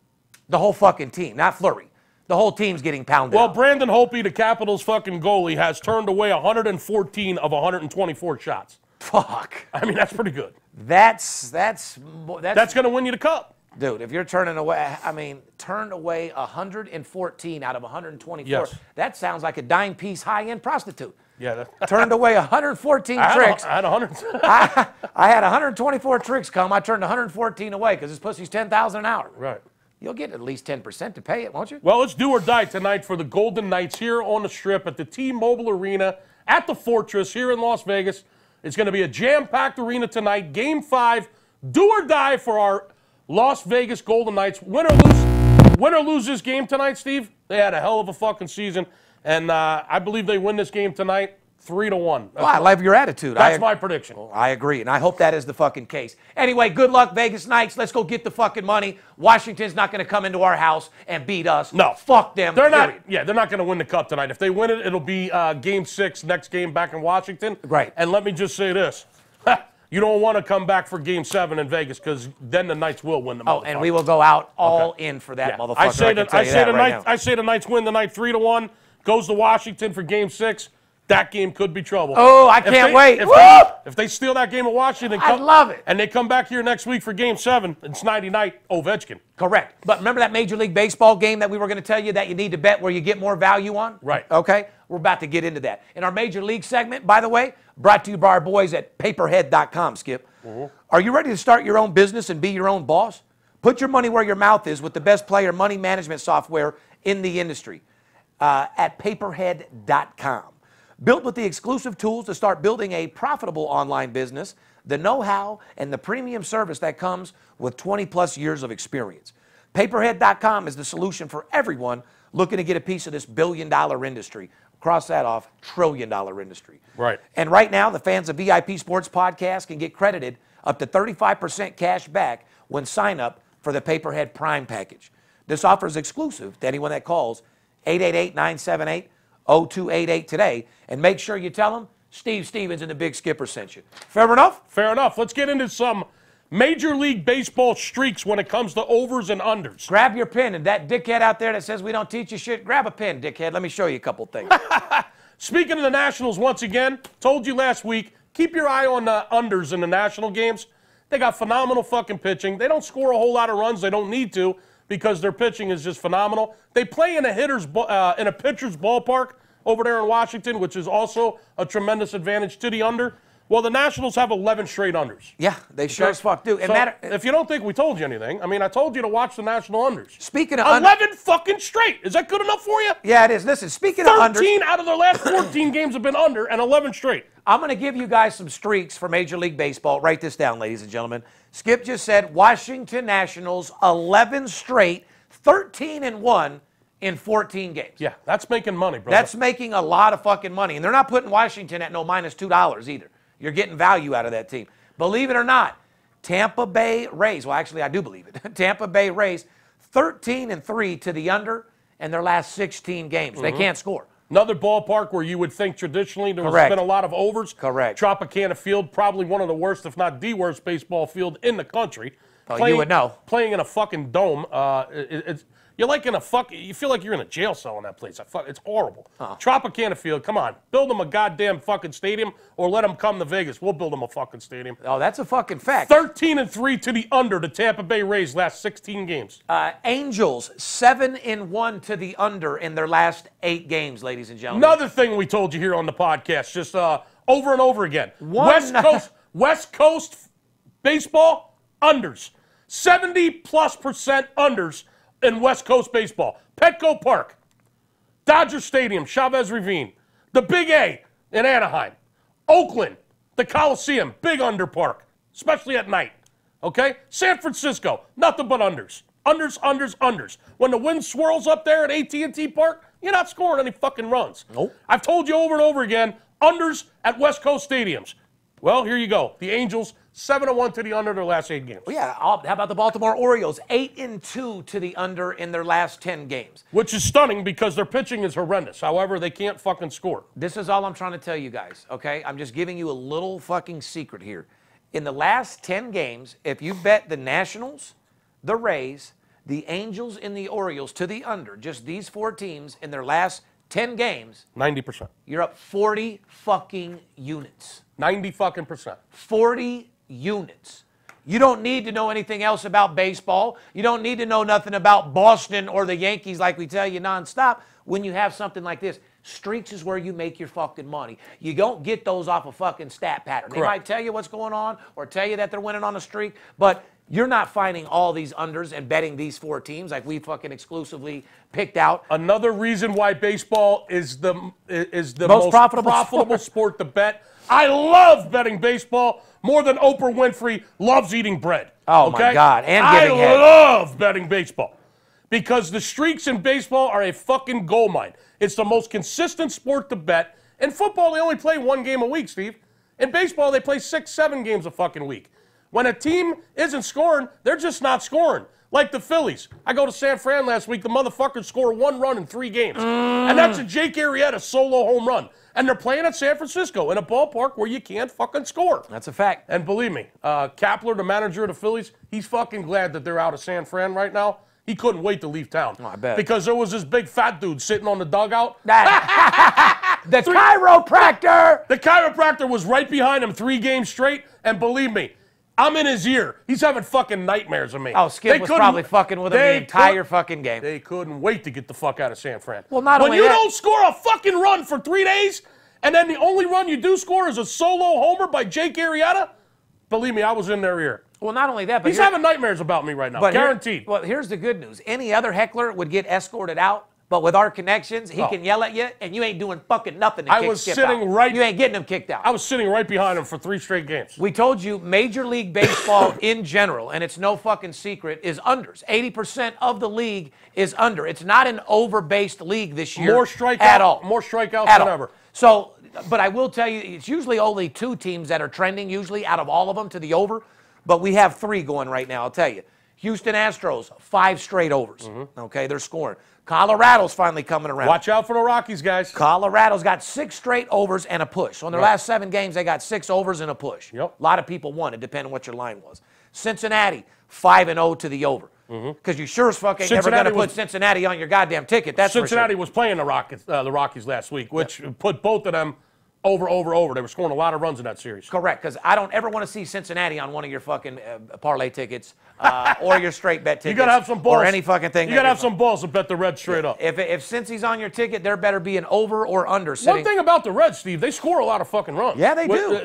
The whole fucking team, not Fleury. The whole team's getting pounded. Well, out. Brandon Holtby, the Capitals' fucking goalie, has turned away 114 of 124 shots. Fuck. I mean, that's pretty good. That's going to win you the cup. Dude, if you're turned away 114 out of 124, yes. That sounds like a dime-piece high-end prostitute. Yeah. Turned away 114 tricks. I had 100. I had 124 tricks come. I turned 114 away because this pussy's $10,000 an hour. Right. You'll get at least 10% to pay it, won't you? Well, it's do or die tonight for the Golden Knights here on the Strip at the T-Mobile Arena at the Fortress here in Las Vegas. It's going to be a jam-packed arena tonight. Game 5, do or die for our Las Vegas Golden Knights. Win or lose this game tonight, Steve. They had a hell of a fucking season. And I believe they win this game tonight 3-1. Well, I love your attitude. That's my prediction. Well, I agree, and I hope that is the fucking case. Anyway, good luck, Vegas Knights. Let's go get the fucking money. Washington's not going to come into our house and beat us. No. Fuck them. They're not. Yeah, they're not going to win the cup tonight. If they win it, it'll be Game 6, next game back in Washington. Right. And let me just say this. You don't want to come back for Game 7 in Vegas because then the Knights will win the motherfucker. Oh, and we will go out all in for that motherfucker. I say the Knights win the night 3-1. Goes to Washington for Game 6. That game could be trouble. Oh, I can't wait. If they steal that game at Washington, I love it. And they come back here next week for Game 7, it's night Ovechkin. Correct. But remember that Major League Baseball game that we were going to tell you that you need to bet where you get more value on? Right. Okay. We're about to get into that. In our Major League segment, by the way, brought to you by our boys at paperhead.com, Skip. Mm-hmm. Are you ready to start your own business and be your own boss? Put your money where your mouth is with the best player money management software in the industry at paperhead.com. Built with the exclusive tools to start building a profitable online business, the know-how, and the premium service that comes with 20-plus years of experience. Paperhead.com is the solution for everyone looking to get a piece of this billion-dollar industry. Cross that off, trillion-dollar industry. Right. And right now, the fans of VIP Sports Podcast can get credited up to 35% cash back when sign up for the Paperhead Prime package. This offer is exclusive to anyone that calls 888-978-0288 today. And make sure you tell them Steve Stevens and the Big Skipper sent you. Fair enough? Fair enough. Let's get into some Major League Baseball streaks when it comes to overs and unders. Grab your pen, and that dickhead out there that says we don't teach you shit, grab a pen, dickhead. Let me show you a couple things. Speaking of the Nationals, once again, told you last week, keep your eye on the unders in the National games. They got phenomenal fucking pitching. They don't score a whole lot of runs. They don't need to because their pitching is just phenomenal. They play in a pitcher's ballpark over there in Washington, which is also a tremendous advantage to the under. Well, the Nationals have 11 straight unders. Yeah, they sure as fuck do. So if you don't think we told you anything, I mean, I told you to watch the National unders. Speaking of 11 fucking straight. Is that good enough for you? Yeah, it is. Listen, speaking of unders, 13 out of their last 14 games have been under and 11 straight. I'm going to give you guys some streaks for Major League Baseball. Write this down, ladies and gentlemen. Skip just said Washington Nationals 11 straight, 13-1 in 14 games. Yeah, that's making money, bro. That's making a lot of fucking money. And they're not putting Washington at no minus $2 either. You're getting value out of that team. Believe it or not, Tampa Bay Rays, well, actually, I do believe it. Tampa Bay Rays, 13-3 to the under in their last 16 games. They can't score. Another ballpark where you would think traditionally there has been a lot of overs. Correct. Tropicana Field, probably one of the worst, if not the worst, baseball field in the country. Well, you would know. Playing in a fucking dome, you're like you feel like you're in a jail cell in that place. It's horrible. Tropicana Field, come on. Build them a goddamn fucking stadium or let them come to Vegas. We'll build them a fucking stadium. Oh, that's a fucking fact. 13-3 to the under to Tampa Bay Rays last 16 games. Angels, 7-1 to the under in their last 8 games, ladies and gentlemen. Another thing we told you here on the podcast, just over and over again. West Coast baseball, unders. 70+% unders in West Coast baseball. Petco Park, Dodger Stadium, Chavez Ravine, the Big A in Anaheim, Oakland, the Coliseum, big under park, especially at night. Okay? San Francisco, nothing but unders. Unders, unders, unders. When the wind swirls up there at AT&T Park, you're not scoring any fucking runs. Nope. I've told you over and over again, unders at West Coast stadiums. Well, here you go. The Angels, 7-1 to the under their last 8 games. Well, yeah, how about the Baltimore Orioles? 8-2 to the under in their last 10 games. Which is stunning because their pitching is horrendous. However, they can't fucking score. This is all I'm trying to tell you guys, okay? I'm just giving you a little fucking secret here. In the last 10 games, if you bet the Nationals, the Rays, the Angels, and the Orioles to the under, just these 4 teams in their last 10 games, 90%. You're up 40 fucking units. 90 fucking percent. 40 units. You don't need to know anything else about baseball. You don't need to know nothing about Boston or the Yankees like we tell you nonstop when you have something like this. Streaks is where you make your fucking money. You don't get those off a fucking stat pattern. Correct. They might tell you what's going on or tell you that they're winning on a streak, but you're not finding all these unders and betting these 4 teams like we fucking exclusively picked out. Another reason why baseball is the most profitable sport to bet. I love betting baseball more than Oprah Winfrey loves eating bread. Oh, my God. And giving head. I love betting baseball because the streaks in baseball are a fucking gold mine. It's the most consistent sport to bet. In football, they only play 1 game a week, Steve. In baseball, they play 6, 7 games a fucking week. When a team isn't scoring, they're just not scoring. Like the Phillies. I go to San Fran last week. The motherfuckers score 1 run in 3 games. And that's a Jake Arrieta solo home run. And they're playing at San Francisco in a ballpark where you can't fucking score. That's a fact. And believe me, Kapler, the manager of the Phillies, he's fucking glad that they're out of San Fran right now. He couldn't wait to leave town. Oh, I bet. Because there was this big fat dude sitting on the dugout. The chiropractor! The chiropractor was right behind him 3 games straight. And believe me, I'm in his ear. He's having fucking nightmares of me. Oh, Skip was probably fucking with him the entire fucking game. They couldn't wait to get the fuck out of San Fran. Well, not only that. When you don't score a fucking run for 3 days, and then the only run you do score is a solo homer by Jake Arrieta, believe me, I was in their ear. Well, not only that, but he's having nightmares about me right now, guaranteed. Well, here's the good news. Any other heckler would get escorted out But with our connections, he can yell at you, and you ain't doing fucking nothing to kick Skip out. You ain't getting him kicked out. I was sitting right behind him for 3 straight games. We told you Major League Baseball in general, and it's no fucking secret, is unders. 80% of the league is under. It's not an over-based league this year at all. More strikeouts than ever. So, but I will tell you, it's usually only 2 teams that are trending, usually, out of all of them to the over. But we have 3 going right now, I'll tell you. Houston Astros, 5 straight overs. Okay, they're scoring. Colorado's finally coming around. Watch out for the Rockies, guys. Colorado's got 6 straight overs and a push. So in their last 7 games, they got 6 overs and a push. A lot of people won it, depending on what your line was. Cincinnati, 5-0 to the over. Because you sure as fuck ain't never going to put Cincinnati on your goddamn ticket. That's Cincinnati for sure. was playing the Rockies last week, which put both of them over. They were scoring a lot of runs in that series. Correct, because I don't ever want to see Cincinnati on one of your fucking parlay tickets or your straight bet tickets. You got to have some balls. Or any fucking thing. You got to have some balls to bet the Reds straight up. If Cincy's on your ticket, there better be an over or under. One thing about the Reds, Steve, they score a lot of fucking runs. Yeah, they do.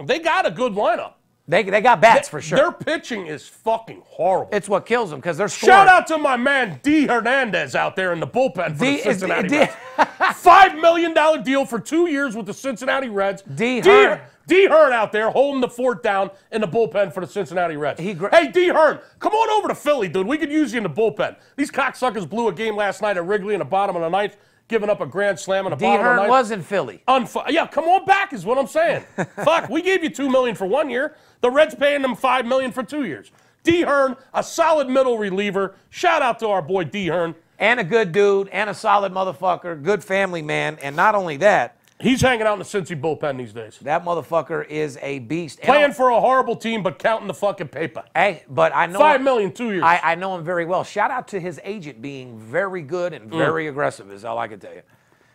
They got a good lineup. They got bats for sure. Their pitching is fucking horrible. It's what kills them because they're scoring. Shout out to my man D. Hernandez out there in the bullpen for the Cincinnati Reds. $5 million deal for 2 years with the Cincinnati Reds. D. Hearn out there holding the fort down in the bullpen for the Cincinnati Reds. Hey, D. Hearn, come on over to Philly, dude. We could use you in the bullpen. These cocksuckers blew a game last night at Wrigley in the bottom of the 9th, giving up a grand slam in the bottom of the 9th. D. Hearn was in Philly. Yeah, come on back is what I'm saying. Fuck, we gave you $2 million for 1 year. The Reds paying them $5 million for 2 years. D. Hearn, a solid middle reliever. Shout out to our boy D. Hearn. And a good dude, and a solid motherfucker, good family man, and not only that. He's hanging out in the Cincy bullpen these days. That motherfucker is a beast. Playing for a horrible team, but counting the fucking paper. Hey, but I know $5 million, 2 years. I know him very well. Shout out to his agent being very good and very aggressive, is all I can tell you.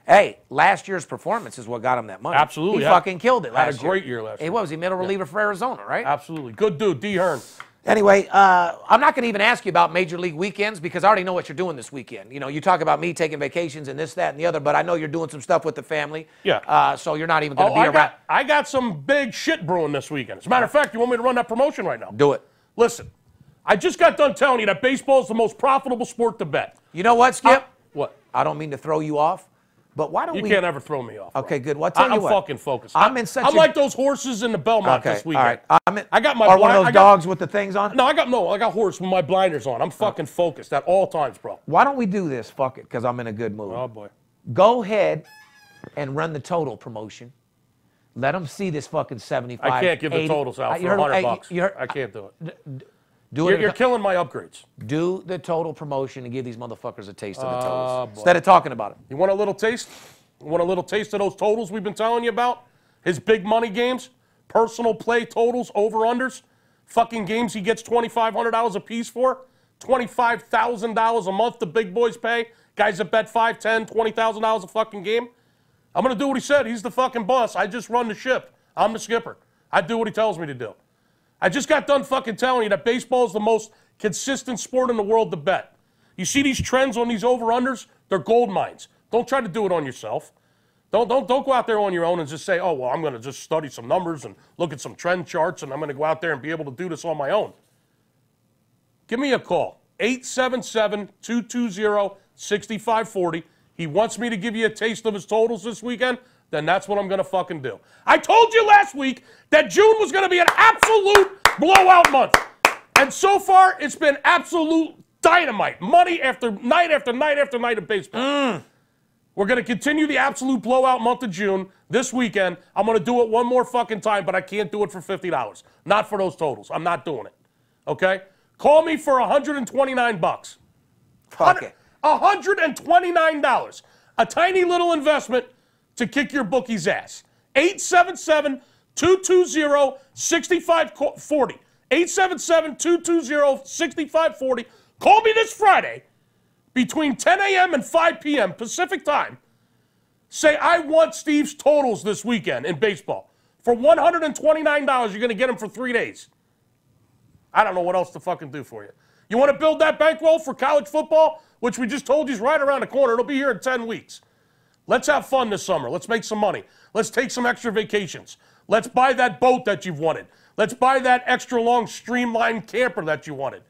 Hey, last year's performance is what got him that money. Absolutely. He fucking killed it last year. Had a great year last year. He was. He middle reliever for Arizona, right? Absolutely. Good dude, D. Hearn. Anyway, I'm not going to even ask you about Major League weekends because I already know what you're doing this weekend. You know, you talk about me taking vacations and this, that, and the other, but I know you're doing some stuff with the family. Yeah. So you're not even going to be around. I got some big shit brewing this weekend. As a matter of fact, you want me to run that promotion right now? Do it. Listen, I just got done telling you that baseball is the most profitable sport to bet. You know what, Skip? What? I don't mean to throw you off. But why don't you can't ever throw me off. Bro. Okay, good. Well, I'll tell you what. I'm fucking focused. I'm like those horses in the Belmont this weekend. All right. I got my one of those dogs with the things on? No, I got horse with my blinders on. I'm fucking focused at all times, bro. Why don't we do this? Fuck it, because I'm in a good mood. Oh, boy. Go ahead and run the total promotion. Let them see this fucking 75. I can't give the totals out for $100. I can't do it. You're killing my upgrades. Do the total promotion and give these motherfuckers a taste of the totals instead of talking about it. You want a little taste? You want a little taste of those totals we've been telling you about? His big money games, personal play totals, over-unders, fucking games he gets $2,500 a piece for, $25,000 a month the big boys pay, guys that bet $5, $10, $20,000 a fucking game. I'm going to do what he said. He's the fucking boss. I just run the ship. I'm the skipper. I do what he tells me to do. I just got done fucking telling you that baseball is the most consistent sport in the world to bet. You see these trends on these over-unders? They're gold mines. Don't try to do it on yourself. Don't go out there on your own and just say, oh, well, I'm going to just study some numbers and look at some trend charts and I'm going to go out there and be able to do this on my own. Give me a call, 877-220-6540. He wants me to give you a taste of his totals this weekend, then that's what I'm going to fucking do. I told you last week that June was going to be an absolute blowout month. And so far, it's been absolute dynamite. Money after night after night after night of baseball. We're going to continue the absolute blowout month of June this weekend. I'm going to do it one more fucking time, but I can't do it for $50. Not for those totals. I'm not doing it. Okay? Call me for $129. Fuck it. $129. A tiny little investment to kick your bookie's ass. 877-220-6540. 877-220-6540. Call me this Friday between 10 a.m. and 5 p.m. Pacific time. Say, I want Steve's totals this weekend in baseball. For $129, you're going to get them for 3 days. I don't know what else to fucking do for you. You want to build that bankroll for college football, which we just told you is right around the corner. It'll be here in 10 weeks. Let's have fun this summer. Let's make some money. Let's take some extra vacations. Let's buy that boat that you've wanted. Let's buy that extra long streamlined camper that you wanted.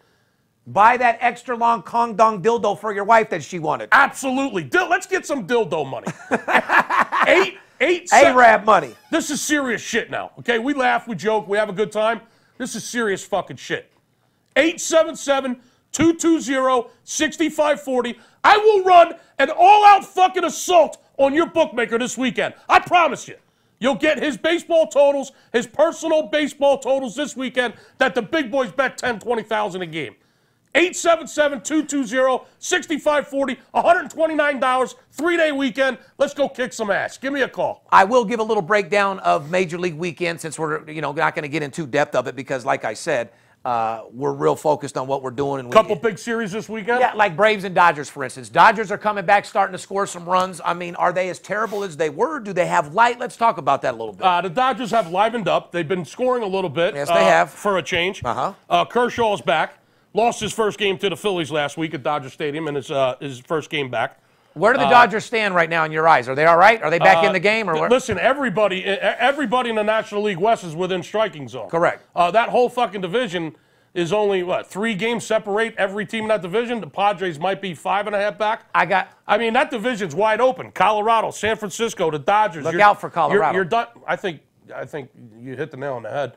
Buy that extra long Kong Dong dildo for your wife that she wanted. Absolutely. Let's get some dildo money. Arab money. This is serious shit now, okay? We laugh, we joke, we have a good time. This is serious fucking shit. 877-220-6540. I will run an all-out fucking assault on your bookmaker this weekend. I promise you. You'll get his baseball totals, his personal baseball totals this weekend that the big boys bet 10, 20,000 a game. 877-220-6540, $129, 3-day weekend. Let's go kick some ass. Give me a call. I will give a little breakdown of Major League Weekend since we're not going to get into depth of it because, like I said, we're real focused on what we're doing. And couple big series this weekend? Yeah, like Braves and Dodgers, for instance. Dodgers are coming back, starting to score some runs. I mean, are they as terrible as they were? Do they have light? Let's talk about that a little bit. The Dodgers have livened up. They've been scoring a little bit. Yes, they have. For a change. Uh-huh. Kershaw's back. Lost his first game to the Phillies last week at Dodger Stadium in his first game back. Where do the Dodgers stand right now in your eyes? Are they all right? Are they back in the game? Or listen, everybody in the National League West is within striking zone. Correct. That whole fucking division is only, 3 games separate every team in that division. The Padres might be 5.5 back. I mean, that division's wide open. Colorado, San Francisco, the Dodgers. Look out for Colorado. You're done. I think you hit the nail on the head.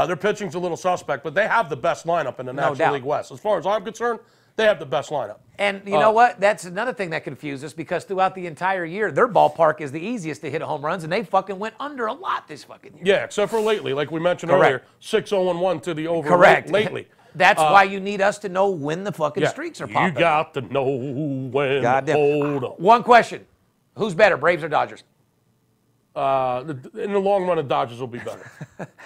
Their pitching's a little suspect, but they have the best lineup in the National League West. As far as I'm concerned, they have the best lineup. And you know what? That's another thing that confuses us because throughout the entire year, their ballpark is the easiest to hit home runs, and they fucking went under a lot this fucking year. Yeah, except for lately, like we mentioned earlier, 6-0-1 to the over. Correct. Lately. That's why you need us to know when the fucking streaks are popping. You got to know when. Goddamn. Hold on. One question: who's better, Braves or Dodgers? In the long run, the Dodgers will be better.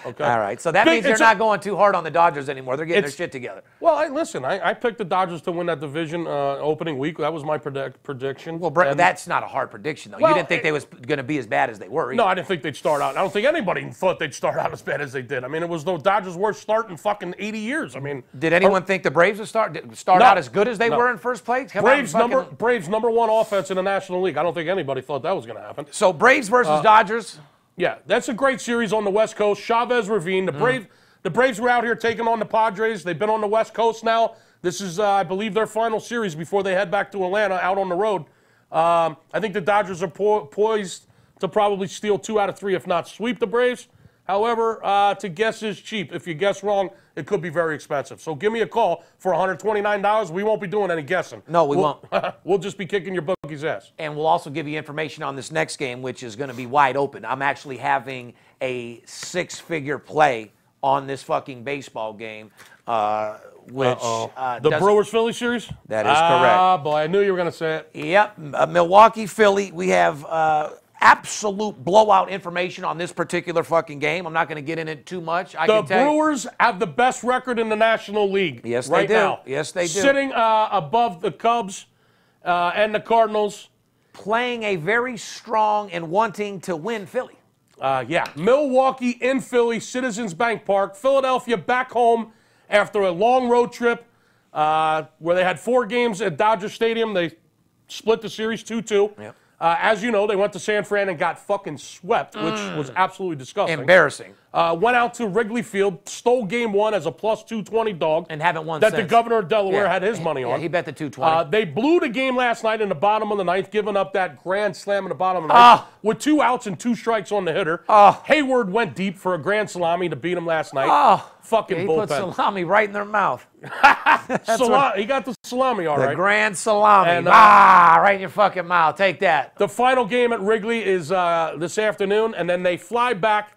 Okay. All right. So that means they're not going too hard on the Dodgers anymore. They're getting their shit together. Well, I picked the Dodgers to win that division opening week. That was my prediction. Well, that's not a hard prediction, though. You didn't think they was going to be as bad as they were either. No, I didn't think they'd start out. I don't think anybody thought they'd start out as bad as they did. I mean, it was the Dodgers' worst start in fucking 80 years. I mean, did anyone think the Braves would start out as good as they were in first place? Braves number 1 offense in the National League. I don't think anybody thought that was going to happen. So Braves versus Dodgers. Yeah, that's a great series on the West Coast. Chavez Ravine. The Braves were out here taking on the Padres. They've been on the West Coast now. This is, I believe, their final series before they head back to Atlanta out on the road. I think the Dodgers are poised to probably steal 2 out of 3, if not sweep the Braves. However, to guess is cheap. If you guess wrong, it could be very expensive. So give me a call for $129. We won't be doing any guessing. No, we won't. We'll just be kicking your bookie's ass. And we'll also give you information on this next game, which is going to be wide open. I'm actually having a 6-figure play on this fucking baseball game, which the Brewers-Philly series? That is correct. Ah, boy, I knew you were going to say it. Yep, Milwaukee-Philly. We have absolute blowout information on this particular fucking game. I'm not going to get in it too much. The Brewers have the best record in the National League. Yes, right they do. Now. Yes, they do. Sitting above the Cubs and the Cardinals. Playing a very strong and wanting to win Philly. Yeah. Milwaukee in Philly, Citizens Bank Park. Philadelphia back home after a long road trip where they had 4 games at Dodger Stadium. They split the series 2-2. Yep. As you know, they went to San Fran and got fucking swept, which was absolutely disgusting. Embarrassing. Went out to Wrigley Field, stole game 1 as a plus 220 dog. And haven't won that since. The governor of Delaware had his money on. Yeah, he bet the 220. They blew the game last night in the bottom of the 9th, giving up that grand slam in the bottom of the 9th with 2 outs and 2 strikes on the hitter. Hayward went deep for a grand salami to beat him last night. Fucking he bullpen. put salami right in their mouth. He got the salami all right. The grand salami. And, right in your fucking mouth. Take that. The final game at Wrigley is this afternoon, and then they fly back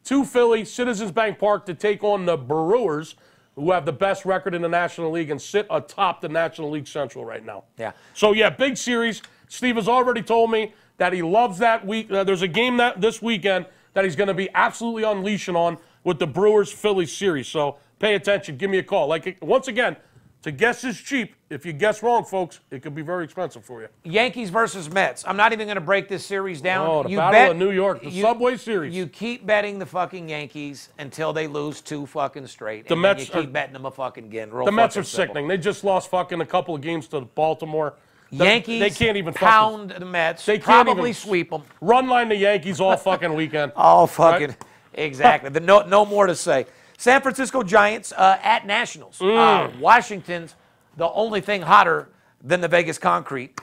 to Philly, Citizens Bank Park, to take on the Brewers, who have the best record in the National League and sit atop the National League Central right now. Yeah. So, yeah, big series. Steve has already told me that he loves that week. There's a game this weekend that he's going to be absolutely unleashing on with the Brewers-Phillies series. So pay attention. Give me a call. Once again, to guess is cheap. If you guess wrong, folks, it could be very expensive for you. Yankees versus Mets. I'm not even going to break this series down. Oh, the Battle of New York, the Subway Series. You keep betting the fucking Yankees until they lose 2 fucking straight. The Mets you keep betting them a fucking again. The Mets are sickening. They just lost fucking a couple of games to Baltimore. Yankees they can't even pound the Mets. They probably sweep them. Run line the Yankees all fucking weekend. All fucking, right? Exactly. No more to say. San Francisco Giants at Nationals. Washington's the only thing hotter than the Vegas concrete,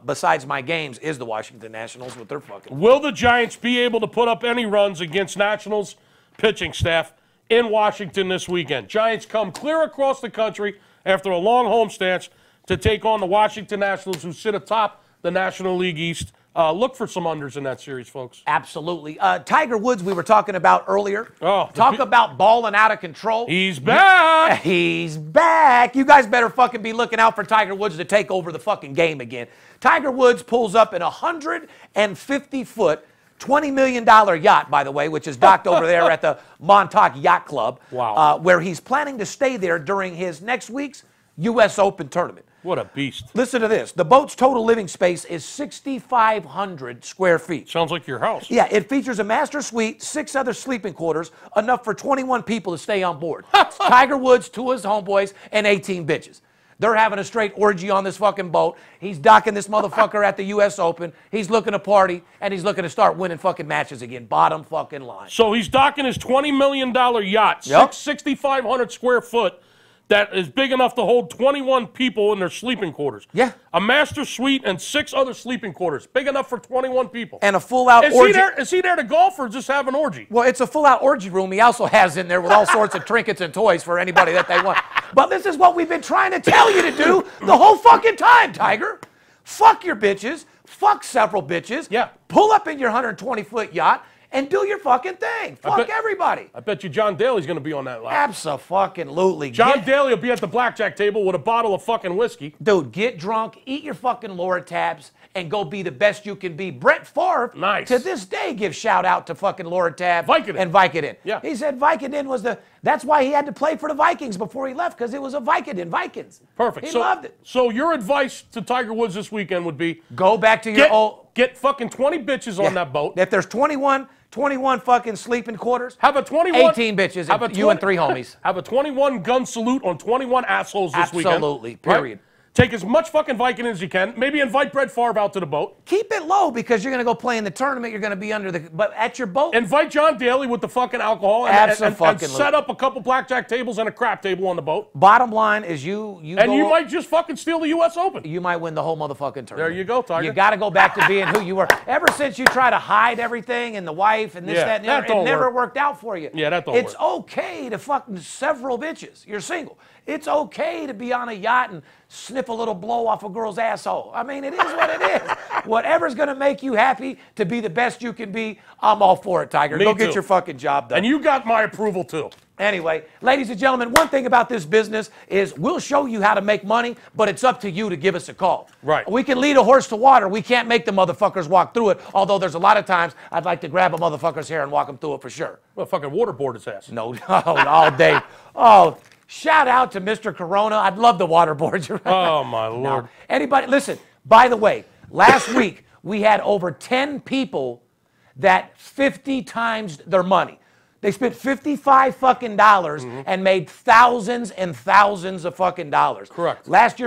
besides my games, is the Washington Nationals with their fucking... Will the Giants be able to put up any runs against Nationals pitching staff in Washington this weekend? Giants come clear across the country after a long homestand to take on the Washington Nationals, who sit atop the National League East. Look for some unders in that series, folks. Absolutely. Tiger Woods, we were talking about earlier. Oh, Talk about balling out of control. He's back. He's back. You guys better fucking be looking out for Tiger Woods to take over the fucking game again. Tiger Woods pulls up in a 150-foot, $20 million yacht, by the way, which is docked over there at the Montauk Yacht Club. Wow. Where he's planning to stay there during his next week's U.S. Open tournament. What a beast. Listen to this. The boat's total living space is 6,500 square feet. Sounds like your house. Yeah, it features a master suite, 6 other sleeping quarters, enough for 21 people to stay on board. Tiger Woods, 2 of his homeboys, and 18 bitches. They're having a straight orgy on this fucking boat. He's docking this motherfucker at the U.S. Open. He's looking to party, and he's looking to start winning fucking matches again. Bottom fucking line. So he's docking his $20 million yacht, Yep. 6,500 square foot, that is big enough to hold 21 people in their sleeping quarters. Yeah. A master suite and 6 other sleeping quarters, big enough for 21 people. And a full-out orgy. Is he there to golf or just have an orgy? Well, it's a full-out orgy room he also has in there with all sorts of trinkets and toys for anybody that they want. But this is what we've been trying to tell you to do the whole fucking time, Tiger. Fuck your bitches. Fuck several bitches. Yeah. Pull up in your 120-foot yacht and do your fucking thing. Fuck everybody. I bet you John Daly's going to be on that line. Abso-fucking-lutely. John Daly will be at the blackjack table with a bottle of fucking whiskey. Dude, get drunk, eat your fucking Lortabs, and go be the best you can be. Brett Favre, Nice. to this day, gives shout out to fucking Lortab Vicodin. and Vicodin. Yeah. He said Vicodin was that's why he had to play for the Vikings before he left, because it was a Vicodin, Vikings. Perfect. He loved it. So your advice to Tiger Woods this weekend would be Go back to your old... get fucking 20 bitches on that boat. If there's 21 fucking sleeping quarters, Have a 21. 18 bitches, Have a and you and 3 homies. Have a 21 gun salute on 21 assholes this weekend. Absolutely, period. Right? Take as much fucking Vicodin as you can. Maybe invite Brett Favre out to the boat. Keep it low because you're going to go play in the tournament. You're going to be under the... But at your boat... Invite John Daly with the fucking alcohol and set up a couple blackjack tables and a crap table on the boat. Bottom line is you might just fucking steal the U.S. Open. You might win the whole motherfucking tournament. There you go, Tiger. You got to go back to being who you were. Ever since you try to hide everything and the wife and this, Yeah, that, and the that other, don't it never work. worked out for you. Yeah, that don't It's work. okay to fuck several bitches. You're single. It's okay to be on a yacht and sniff a little blow off a girl's asshole. I mean, it is what it is. Whatever's going to make you happy to be the best you can be, I'm all for it, Tiger. Me Go get too. your fucking job done. And you got my approval, too. Anyway, ladies and gentlemen, one thing about this business is we'll show you how to make money, but it's up to you to give us a call. Right. We can lead a horse to water. We can't make the motherfuckers walk through it, although there's a lot of times I'd like to grab a motherfucker's hair and walk him through it for sure. Well, fucking waterboard his ass. No, all day. Oh, shout out to Mr. Corona. I'd love to waterboard you. Oh, my Lord. No. Anybody, listen, by the way, last week we had over 10 people that 50 times their money. They spent $55 fucking dollars and made thousands and thousands of fucking dollars. Correct. Last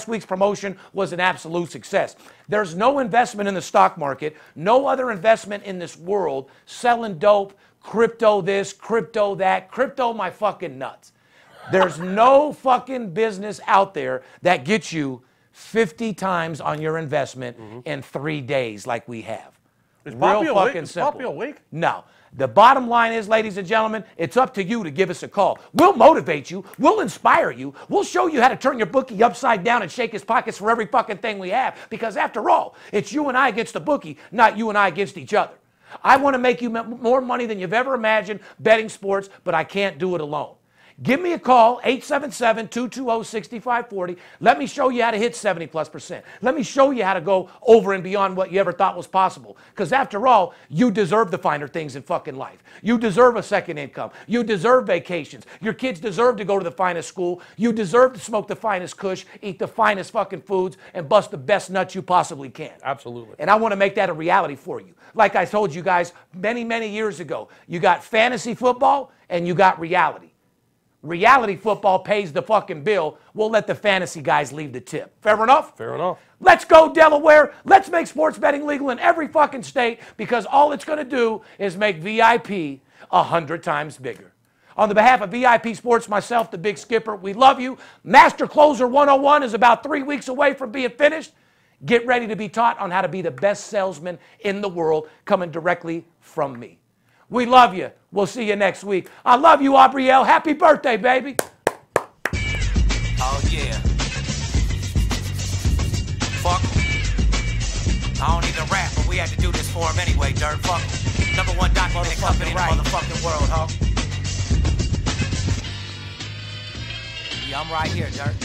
week's promotion was an absolute success. There's no investment in the stock market, no other investment in this world selling dope, crypto this, crypto that, crypto my fucking nuts. There's no fucking business out there that gets you 50 times on your investment in 3 days like we have. Is Real Poppy fucking awake? Is simple. Poppy awake? No. The bottom line is, ladies and gentlemen, it's up to you to give us a call. We'll motivate you. We'll inspire you. We'll show you how to turn your bookie upside down and shake his pockets for every fucking thing we have. Because after all, it's you and I against the bookie, not you and I against each other. I want to make you more money than you've ever imagined betting sports, but I can't do it alone. Give me a call, 877-220-6540. Let me show you how to hit 70+%. Let me show you how to go over and beyond what you ever thought was possible. Because after all, you deserve the finer things in fucking life. You deserve a second income. You deserve vacations. Your kids deserve to go to the finest school. You deserve to smoke the finest kush, eat the finest fucking foods, and bust the best nuts you possibly can. Absolutely. And I want to make that a reality for you. Like I told you guys many, many years ago, you got fantasy football and you got reality. Reality football pays the fucking bill. We'll let the fantasy guys leave the tip. Fair enough? Fair enough. Let's go, Delaware. Let's make sports betting legal in every fucking state because all it's going to do is make VIP 100 times bigger. On the behalf of VIP Sports, myself, the Big Skipper, we love you. Master Closer 101 is about 3 weeks away from being finished. Get ready to be taught on how to be the best salesman in the world, coming directly from me. We love you. We'll see you next week. I love you, Aubrielle. Happy birthday, baby. Oh, yeah. Fuck him. I don't even rap, but we had to do this for him anyway, Dirt. Fuck him. #1 documented company in the motherfucking world, huh? Yeah, I'm right here, Dirt.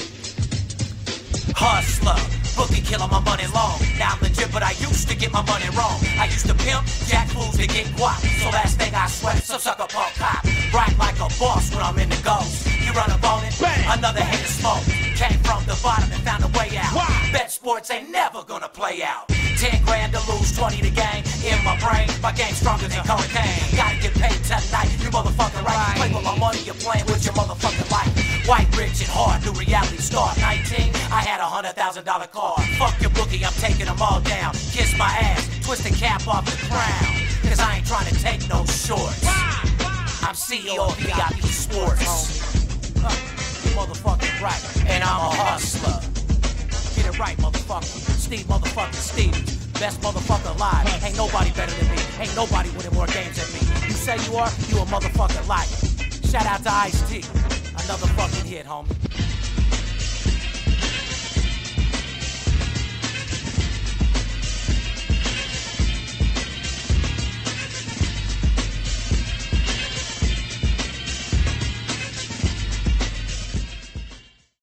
Hustler. Bookie Killer, my money long. Now I'm legit, but I used to get my money wrong. I used to pimp, jack fools to get guap. So last thing I sweat, some sucker punk cop. Ride like a boss when I'm in the ghost. You run up on it, bang, another hit of smoke. Came from the bottom and found a way out. Why? Bet sports ain't never gonna play out. 10 grand to lose, 20 to gain. In my brain, my game's stronger than cocaine. Gotta get paid tonight, you motherfucking right. Play with my money, you're playing with your motherfucking life. White, rich, and hard, new reality star. 19, I had a $100,000 car. Fuck your bookie, I'm taking them all down. Kiss my ass, twist the cap off the crown. Cause I ain't trying to take no shorts. I'm CEO of VIP Sports. You motherfucking right, and I'm a hustler. Get it right, motherfucker. Steve motherfucking Stevens. Best motherfucker alive. Ain't nobody better than me. Ain't nobody winning more games than me. You say you are, you a motherfucking liar. Shout out to Ice-T. Another fucking hit, homie.